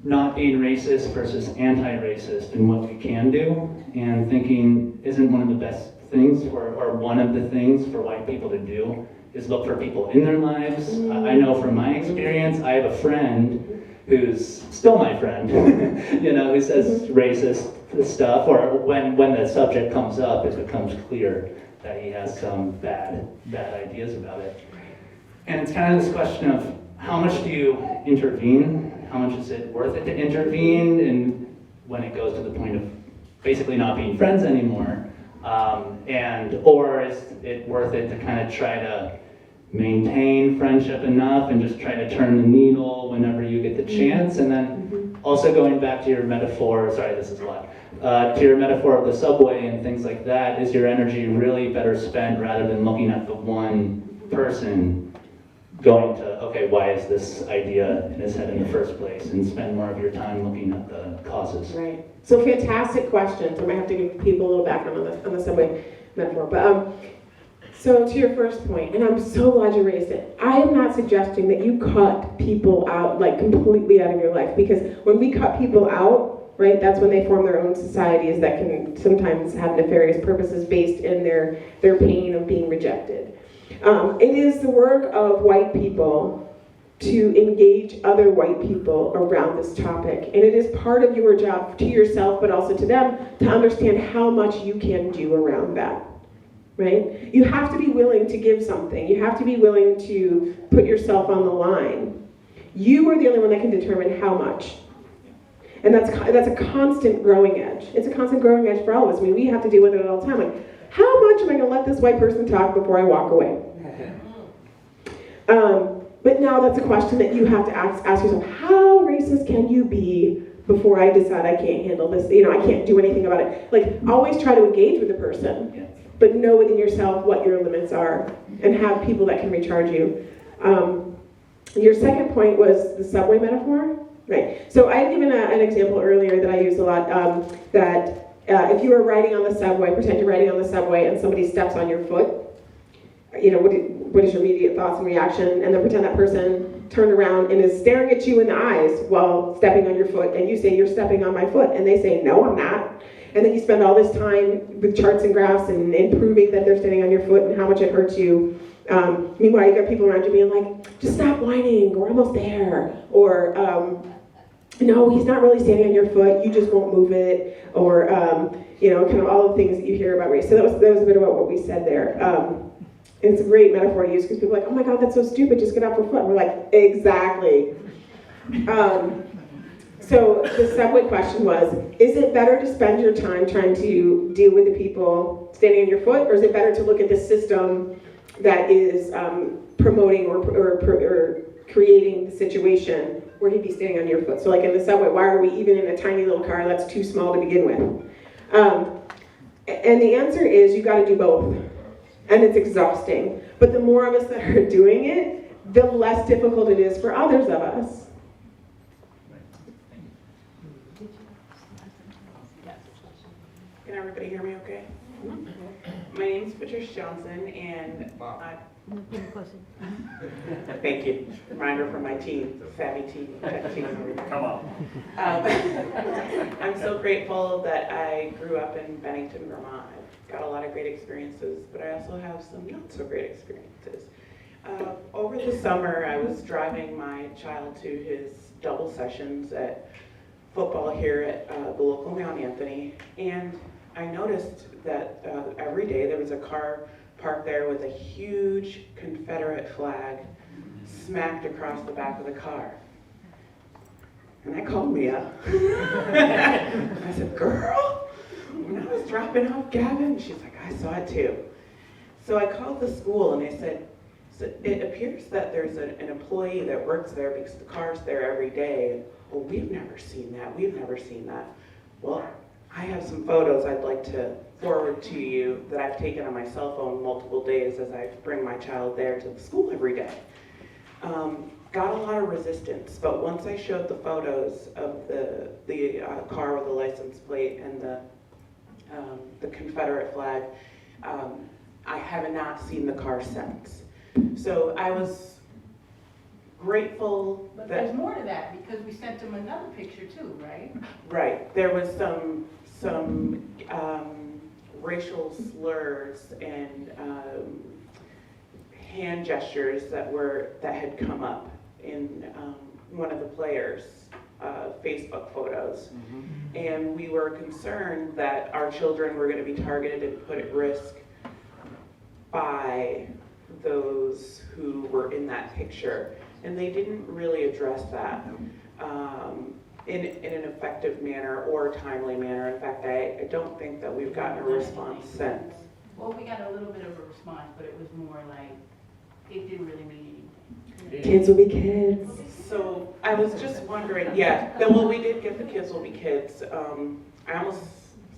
not being racist versus anti-racist and what we can do, and thinking, isn't one of the best things, or one of the things for white people to do, is look for people in their lives. I know from my experience, I have a friend who's still my friend, who says racist stuff, or when the subject comes up, it becomes clear that he has some bad ideas about it. And it's kind of this question of how much do you intervene? How much is it worth it to intervene? And when it goes to the point of basically not being friends anymore, or is it worth it to kind of try to maintain friendship enough and just try to turn the needle whenever you get the chance? And then also going back to your metaphor, sorry, this is a lot, to your metaphor of the subway and things like that, is your energy really better spent rather than looking at the one person going to, okay, why is this idea in his head in the first place, and spend more of your time looking at the causes? Right. So fantastic questions. I might have to give people a little background on the subway metaphor. But so to your first point, and I'm so glad you raised it. I am not suggesting that you cut people out, like completely out of your life, because when we cut people out, right, that's when they form their own societies that can sometimes have nefarious purposes based in their pain of being rejected. It is the work of white people to engage other white people around this topic. And it is part of your job to yourself, but also to them, to understand how much you can do around that, right? You have to be willing to give something. You have to be willing to put yourself on the line. You are the only one that can determine how much. And that's a constant growing edge. It's a constant growing edge for all of us. I mean, we have to deal with it all the time. Like, how much am I going to let this white person talk before I walk away? But now that's a question that you have to ask yourself. How racist can you be before I decide I can't handle this? You know, I can't do anything about it. Like, always try to engage with the person, but know within yourself what your limits are and have people that can recharge you. Your second point was the subway metaphor, right? So I had given an example earlier that I use a lot, that if you were riding on the subway, pretend you're riding on the subway and somebody steps on your foot, you know, what is your immediate thoughts and reaction? And then pretend that person turned around and is staring at you in the eyes while stepping on your foot, and you say, you're stepping on my foot, and they say, no, I'm not. And then you spend all this time with charts and graphs and proving that they're standing on your foot and how much it hurts you. Meanwhile, you got people around you being like, just stop whining, we're almost there. Or, no, he's not really standing on your foot, you just won't move it. Or, you know, kind of all the things that you hear about race. So that was a bit about what we said there. And it's a great metaphor to use because people are like, oh my God, that's so stupid, just get off your foot. And we're like, exactly. So the subway question was, is it better to spend your time trying to deal with the people standing on your foot, or is it better to look at the system that is promoting or creating the situation where he'd be standing on your foot? So like in the subway, why are we even in a tiny little car that's too small to begin with? And the answer is you got to do both. And it's exhausting. But the more of us that are doing it, the less difficult it is for others of us. Can everybody hear me okay? My name is Patricia Johnson, and thank you. Reminder from my team, savvy team, tech team. Come on. I'm so grateful that I grew up in Bennington, Vermont. I've got a lot of great experiences, but I also have some not so great experiences. Over the summer, I was driving my child to his double sessions at football here at the local Mount Anthony, and I noticed that every day there was a car parked there with a huge Confederate flag smacked across the back of the car. And that called me up. I said, girl, when I was dropping off Gavin, she's like, I saw it too. So I called the school and I said, so it appears that there's an employee that works there because the car's there every day. And, well, we've never seen that. We've never seen that. Well, I have some photos I'd like to forward to you that I've taken on my cell phone multiple days as I bring my child there to the school every day. Got a lot of resistance, but once I showed the photos of the car with the license plate and the Confederate flag, I have not seen the car since. So I was grateful But that... there's more to that, because we sent them another picture too, right? Right, there was some racial slurs and hand gestures that had come up in one of the players' Facebook photos. Mm-hmm. And we were concerned that our children were going to be targeted and put at risk by those who were were in that picture. And they didn't really address that in an effective manner or timely manner. In fact, I don't think that we've gotten a response since. Well, we got a little bit of a response, but it was more like, it didn't really mean anything. Kids will be kids. So I was just wondering, well, we did get the kids will be kids. I almost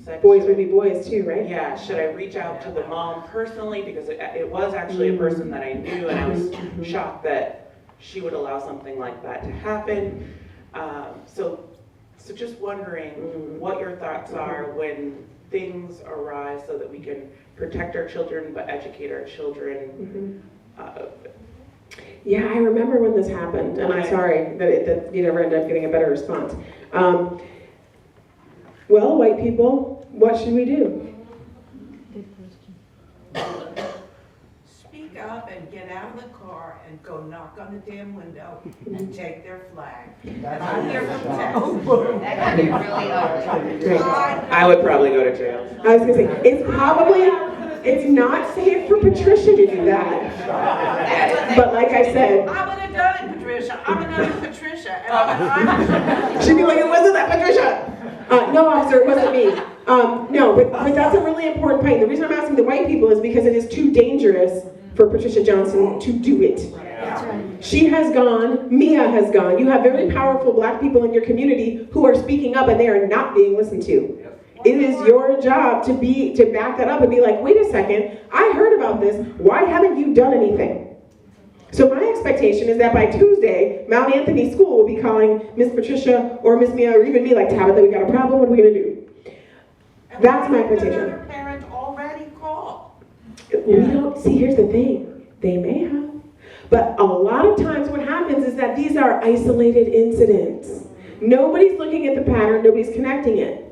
said. Boys will be boys too, right? Yeah, should I reach out to the mom personally? Because it was actually a person that I knew, and I was shocked that she would allow something like that to happen. So just wondering what your thoughts are when things arise so that we can protect our children but educate our children. Yeah, I remember when this happened, and I'm sorry that you never ended up getting a better response. Well, white people, what should we do? Speak up and get out of the car and go knock on the damn window and take their flag. I'm here for protect. That could be really ugly. I would probably go to jail. I was gonna say, it's not safe for Patricia to do that. But like I said, I would have done it, Patricia. I'm another Patricia. And I'm she'd be like, it wasn't that Patricia. No, officer, it wasn't me. No, but that's a really important point. The reason I'm asking the white people is because it is too dangerous for Patricia Johnson to do it. That's right. She has gone, Mia has gone. You have very powerful black people in your community who are speaking up and they are not being listened to. It is your job to back that up and be like, wait a second, I heard about this. Why haven't you done anything? So my expectation is that by Tuesday, Mount Anthony School will be calling Miss Patricia or Miss Mia or even me like, Tabitha, we got a problem, what are we gonna do? That's my expectation. Another parent already called. We don't, see, here's the thing, they may have. But a lot of times what happens is that these are isolated incidents. Nobody's looking at the pattern, nobody's connecting it.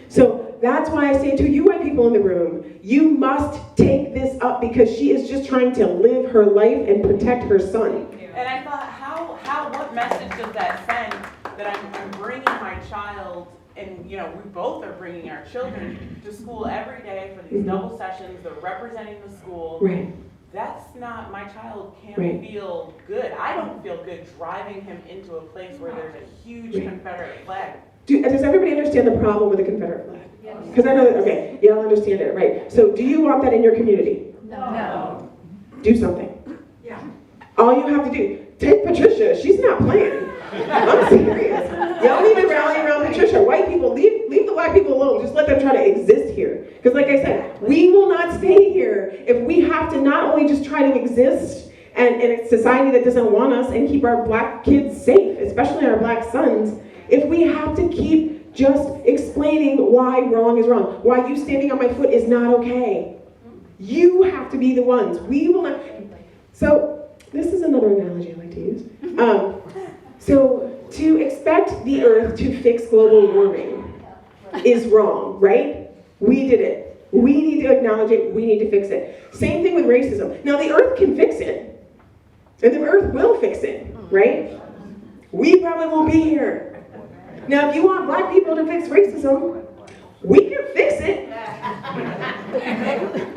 So that's why I say to you white people in the room, you must take this up because she is just trying to live her life and protect her son. And I thought, what message does that send that I'm bringing my child, and we both are bringing our children to school every day for these double sessions, they're representing the school. Right. That's not, my child can't Right. feel good. I don't feel good driving him into a place where there's a huge Confederate flag. Does everybody understand the problem with the Confederate flag? Because I know that, okay, y'all understand it, right? So do you want that in your community? No. Do something. Yeah. All you have to do, take Patricia, she's not playing. I'm serious. Y'all need to rally around Patricia. White people, leave the black people alone. Just let them try to exist here. Because like I said, we will not stay here if we have to not only just try to exist and in a society that doesn't want us and keep our black kids safe, especially our black sons, if we have to keep just explaining why wrong is wrong, why you standing on my foot is not okay. You have to be the ones. We will not. So this is another analogy I like to use. So to expect the earth to fix global warming is wrong, right? We did it. We need to acknowledge it. We need to fix it. Same thing with racism. Now the earth can fix it. And the earth will fix it, right? We probably won't be here. Now if you want black people to fix racism, we can fix it.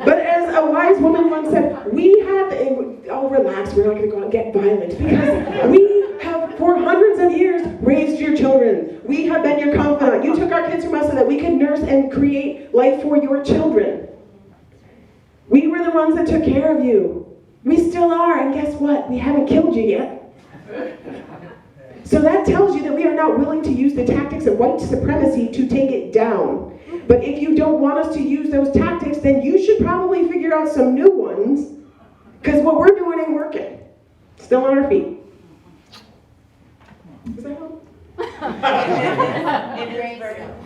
But as a wise woman once said, relax, we're not going to go out and get violent. Because we have, for hundreds of years, raised your children. We have been your confidant. You took our kids from us so that we could nurse and create life for your children. We were the ones that took care of you. We still are, and guess what? We haven't killed you yet. So that tells you that we are not willing to use the tactics of white supremacy to take it down. But if you don't want us to use those tactics, then you should probably figure out some new ones, because what we're doing ain't working. Still on our feet. Does that help?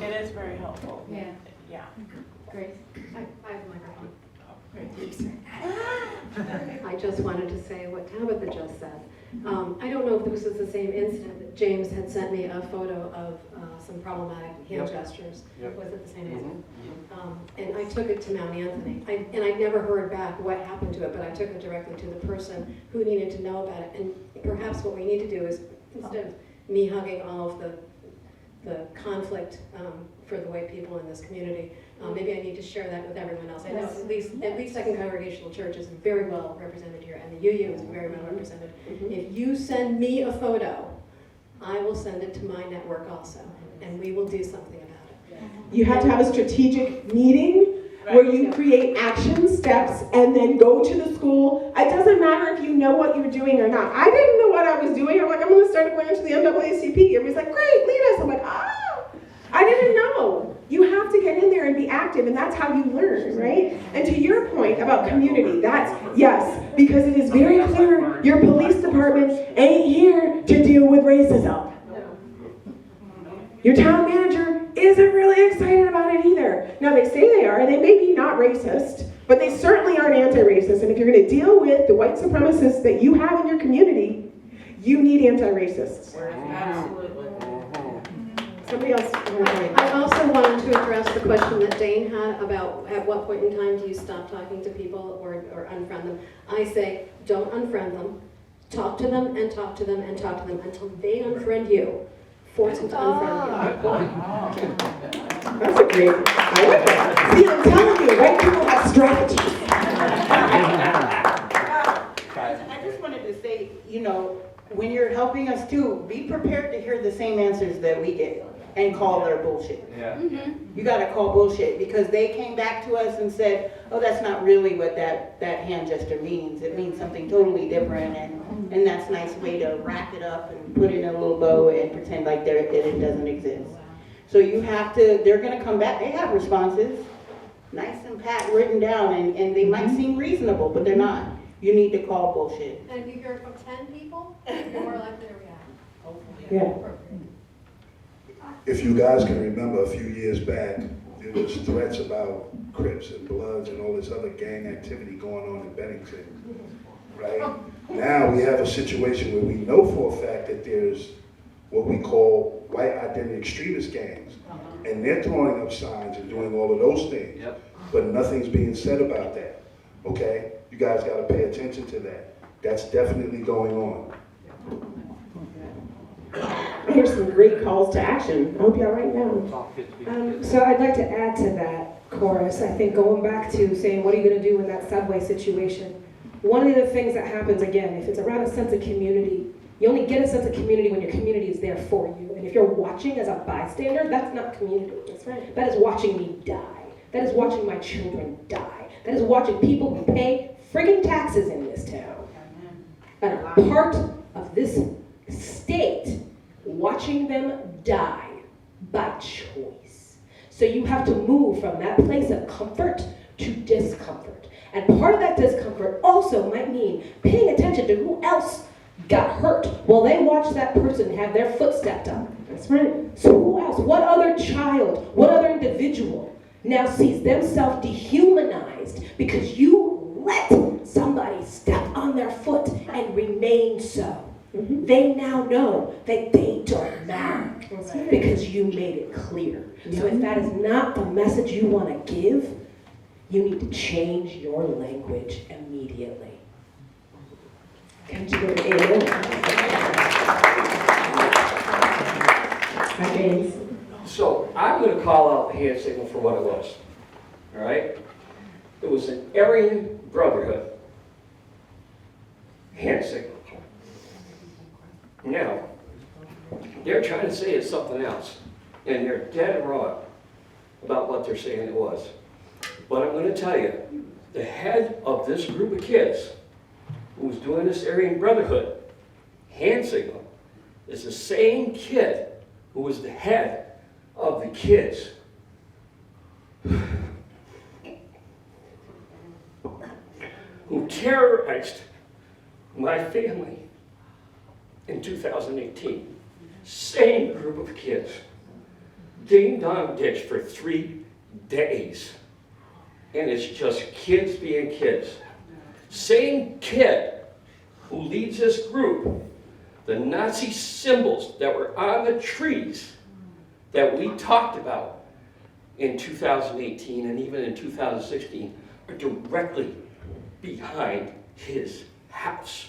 It is very helpful. Yeah. Grace? I have a microphone. I just wanted to say what Tabitha just said. I don't know if this is the same incident, but James had sent me a photo of some problematic hand gestures. Was it the same incident? And I took it to Mount Anthony. And I never heard back what happened to it, but I took it directly to the person who needed to know about it. And perhaps what we need to do is, instead of me hugging all of the conflict for the white people in this community, maybe I need to share that with everyone else. I know at least Second Congregational Church is very well represented here, and UU is very well represented. If you send me a photo, I will send it to my network also, and we will do something about it. You have to have a strategic meeting where you create action steps and then go to the school. It doesn't matter if you know what you're doing or not. I didn't know what I was doing. I'm like, I'm gonna start going to the NAACP. Everybody's like, great, lead us. I'm like, oh, I didn't know. You have to get in there and be active, and that's how you learn, right? And to your point about community, that's, yes, because it is very clear your police department ain't here to deal with racism. Your town manager isn't really excited about it either. Now they say they are, they may be not racist, but they certainly aren't anti-racist. And if you're gonna deal with the white supremacists that you have in your community, you need anti-racists. Absolutely. Somebody else? I also wanted to address the question that Dane had about at what point in time do you stop talking to people or unfriend them. I say, don't unfriend them. Talk to them and talk to them and talk to them until they unfriend you. Force them to unfriend you. That's a great, I like that. See, I'm telling you, white people have strategies. I just wanted to say, when you're helping us too, be prepared to hear the same answers that we get and call their bullshit. Yeah. You gotta call bullshit because they came back to us and said, oh, that's not really what that hand gesture means. It means something totally different, and that's a nice way to wrap it up and put it in a little bow and pretend like that it doesn't exist. So you have to, they're gonna come back, they have responses, nice and pat written down, and they might seem reasonable, but they're not. You need to call bullshit. And if you hear it from 10 people, you're more likely to react. Yeah. If you guys can remember a few years back, there was threats about Crips and Bloods and all this other gang activity going on in Bennington, right? Now we have a situation where we know for a fact that there's what we call white identity extremist gangs, and they're throwing up signs and doing all of those things, but nothing's being said about that, okay? You guys gotta pay attention to that. That's definitely going on. I hear some great calls to action. I hope y'all write down. So I'd like to add to that chorus. I think going back to saying, what are you going to do in that subway situation? One of the things that happens, again, if it's around a sense of community, you only get a sense of community when your community is there for you. And if you're watching as a bystander, that's not community. That's right. That is watching me die. That is watching my children die. That is watching people who pay friggin' taxes in this town and are part of this state, watching them die by choice. So you have to move from that place of comfort to discomfort. And part of that discomfort also might mean paying attention to who else got hurt while they watched that person have their foot stepped on. That's right. So who else? What other child, what other individual now sees themselves dehumanized because you let somebody step on their foot and remain so? They now know that they don't matter because you made it clear. So if that is not the message you want to give, you need to change your language immediately. Can't you go to amen? Okay. So I'm going to call out the hand signal for what it was. All right? It was an Aryan Brotherhood hand signal. Now, they're trying to say it's something else, and they're dead wrong about what they're saying it was. But I'm going to tell you, the head of this group of kids who was doing this Aryan Brotherhood hand signal is the same kid who was the head of the kids who terrorized my family in 2018. Same group of kids. Ding-dong ditch for 3 days. And it's just kids being kids. Same kid who leads this group, the Nazi symbols that were on the trees that we talked about in 2018 and even in 2016 are directly behind his house.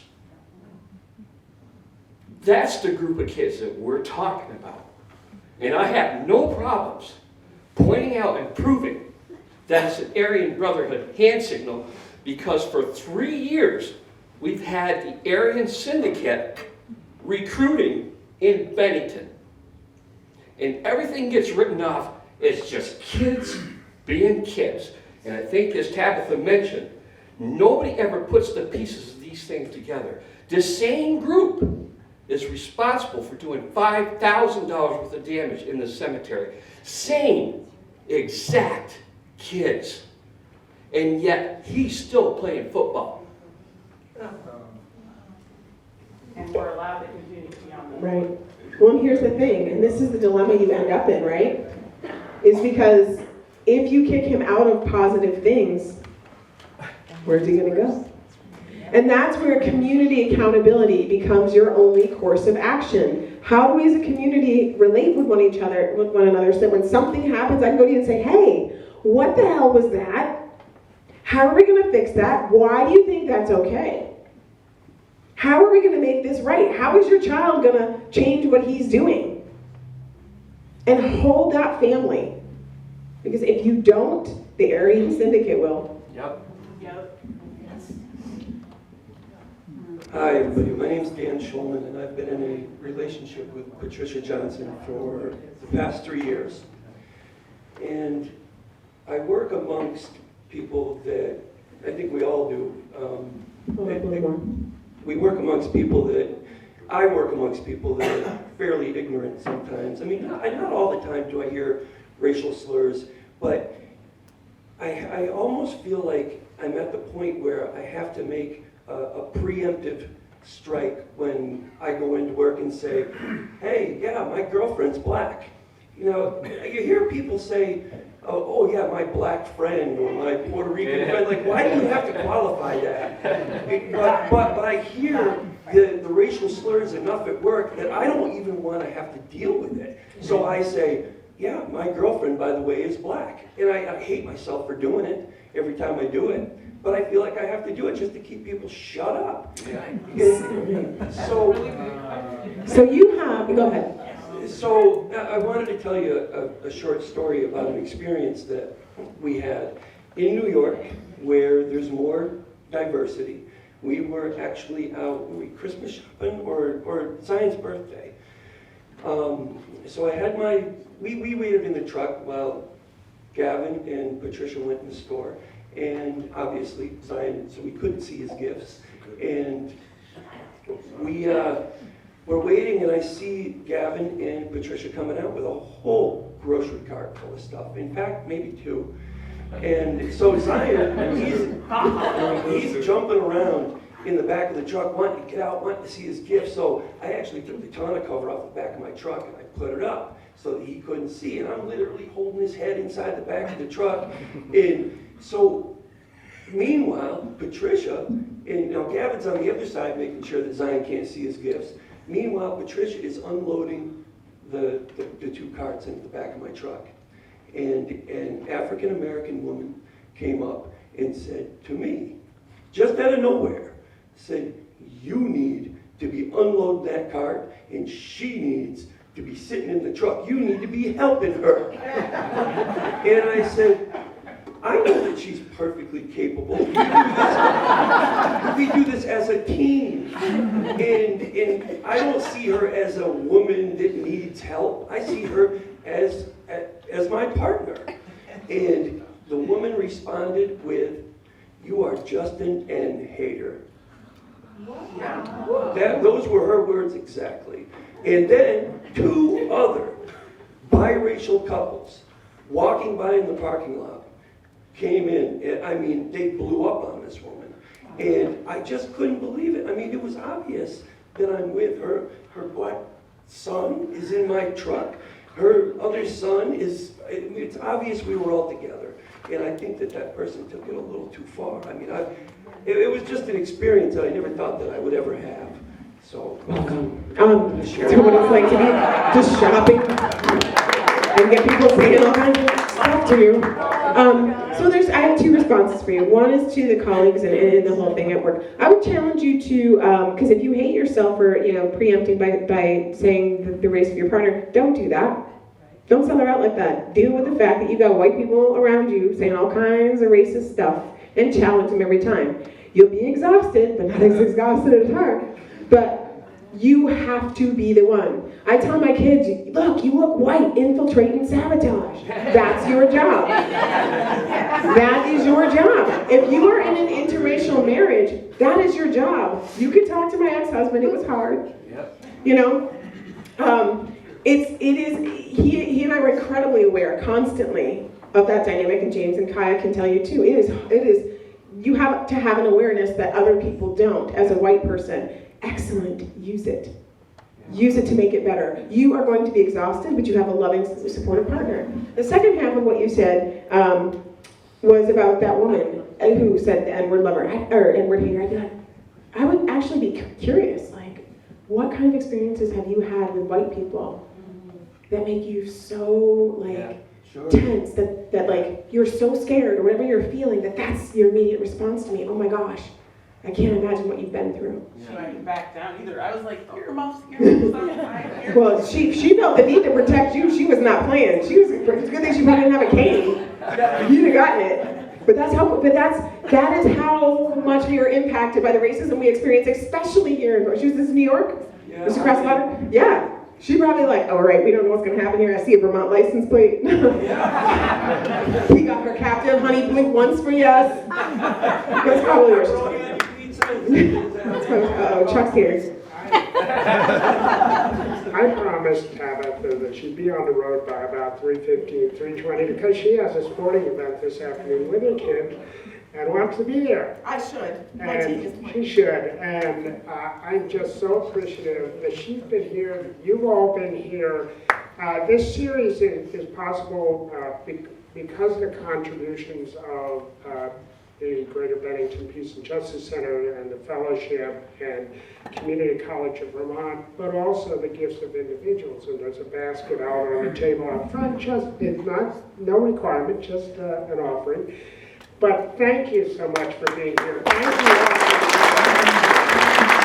That's the group of kids that we're talking about. And I have no problems pointing out and proving that it's an Aryan Brotherhood hand signal, because for 3 years, we've had the Aryan Syndicate recruiting in Bennington. And everything gets written off as just kids being kids. And I think, as Tabitha mentioned, nobody ever puts the pieces of these things together. The same group is responsible for doing $5,000 worth of damage in the cemetery. Same exact kids. And yet, he's still playing football. And we're allowed to continue to be on the. Right. Well, and here's the thing, and this is the dilemma you end up in, right? Is because if you kick him out of positive things, where's he gonna go? And that's where community accountability becomes your only course of action. How do we as a community relate with one another, so that when something happens, I can go to you and say, hey, what the hell was that? How are we gonna fix that? Why do you think that's okay? How are we gonna make this right? How is your child gonna change what he's doing? And hold that family. Because if you don't, the Aryan Syndicate will. Yep. Yep. Hi, everybody. My name's Dan Schulman, and I've been in a relationship with Patricia Johnson for the past 3 years. And I work amongst people that I think we all do. We work amongst people that, I work amongst people that are fairly ignorant sometimes. I mean, not all the time do I hear racial slurs, but I almost feel like I'm at the point where I have to make a preemptive strike when I go into work and say, hey, yeah, my girlfriend's black. You know, you hear people say, oh yeah, my black friend or my Puerto Rican friend. Like, why do you have to qualify that? But I hear the racial slurs enough at work that I don't even want to have to deal with it. So I say, yeah, my girlfriend, by the way, is black. And I hate myself for doing it every time I do it. But I feel like I have to do it just to keep people shut up. So you have, go ahead. So I wanted to tell you a short story about an experience that we had in New York where there's more diversity. We were actually out, were we Christmas shopping or Zion's birthday? So I had we waited in the truck while Gavin and Patricia went in the store. And obviously Zion, so we couldn't see his gifts. And we're waiting, and I see Gavin and Patricia coming out with a whole grocery cart full of stuff. In fact, maybe 2. And so Zion, he's jumping around in the back of the truck, wanting to get out, wanting to see his gift. So I actually took the tonneau cover off the back of my truck and I put it up so that he couldn't see. And I'm literally holding his head inside the back of the truck. And so, meanwhile, Patricia, and now Gavin's on the other side making sure that Zion can't see his gifts. Meanwhile, Patricia is unloading the 2 carts into the back of my truck. And an African-American woman came up and said to me, just out of nowhere, said, you need to be unloading that cart, and she needs to be sitting in the truck. You need to be helping her. And I said, I know that she's perfectly capable. We do this as a team. And I don't see her as a woman that needs help. I see her as my partner. And the woman responded with, you are just an N hater. Those were her words exactly. And then 2 other biracial couples walking by in the parking lot came in, and I mean, they blew up on this woman. And I just couldn't believe it. I mean, it was obvious that I'm with her. Her black son is in my truck. Her other son is, it's obvious we were all together. And I think that person took it a little too far. I mean, it was just an experience that I never thought that I would ever have. So, so what it's like to be just shopping and get people saying all kinds of stuff to you. So I have 2 responses for you. One is to the colleagues and the whole thing at work. I would challenge you to, because if you hate yourself for preempting by saying the race of your partner, don't do that. Don't sell her out like that. Deal with the fact that you got white people around you saying all kinds of racist stuff and challenge them every time. You'll be exhausted, but not as exhausted at heart. But you have to be the one. I tell my kids, look, you look white, infiltrate and sabotage. That's your job. That is your job. If you are in an interracial marriage, that is your job. You could talk to my ex-husband, it was hard. You know? He and I were incredibly aware constantly of that dynamic, and James and Kaya can tell you too. It is, you have to have an awareness that other people don't. As a white person, excellent, use it. Use it to make it better. You are going to be exhausted, but you have a loving, supportive partner. The second half of what you said was about that woman who said the N-word lover, or N-word hater. I'd be like, I would actually be curious, like, what kind of experiences have you had with white people that make you so, like, tense, that like, you're so scared, or whatever you're feeling, that's your immediate response to me. Oh my gosh, I can't imagine what you've been through. She didn't back down either. I was like, you're most scared. Well, she felt the need to protect you. She was not playing. It's a good thing she probably didn't have a cane. You'd have gotten it. But that is how much we were impacted by the racism we experienced, especially here in, she was in New York? Yeah. Was she across the water? Yeah. She probably like, all right, we don't know what's gonna happen here. I see a Vermont license plate. We got her captive, honey, blink once for yes. That's probably where she's going. Chuck's here. I promised Tabitha that she'd be on the road by about 3:15, 3:20, because she has a sporting event this afternoon with her kid and wants to be there. I should. My team is And she should. And I'm just so appreciative that she's been here. You've all been here. This series is possible because of the contributions of the Greater Bennington Peace and Justice Center and the Fellowship and Community College of Vermont, but also the gifts of individuals. And there's a basket out on the table up front. It's not no requirement, just an offering. But thank you so much for being here. Thank you all.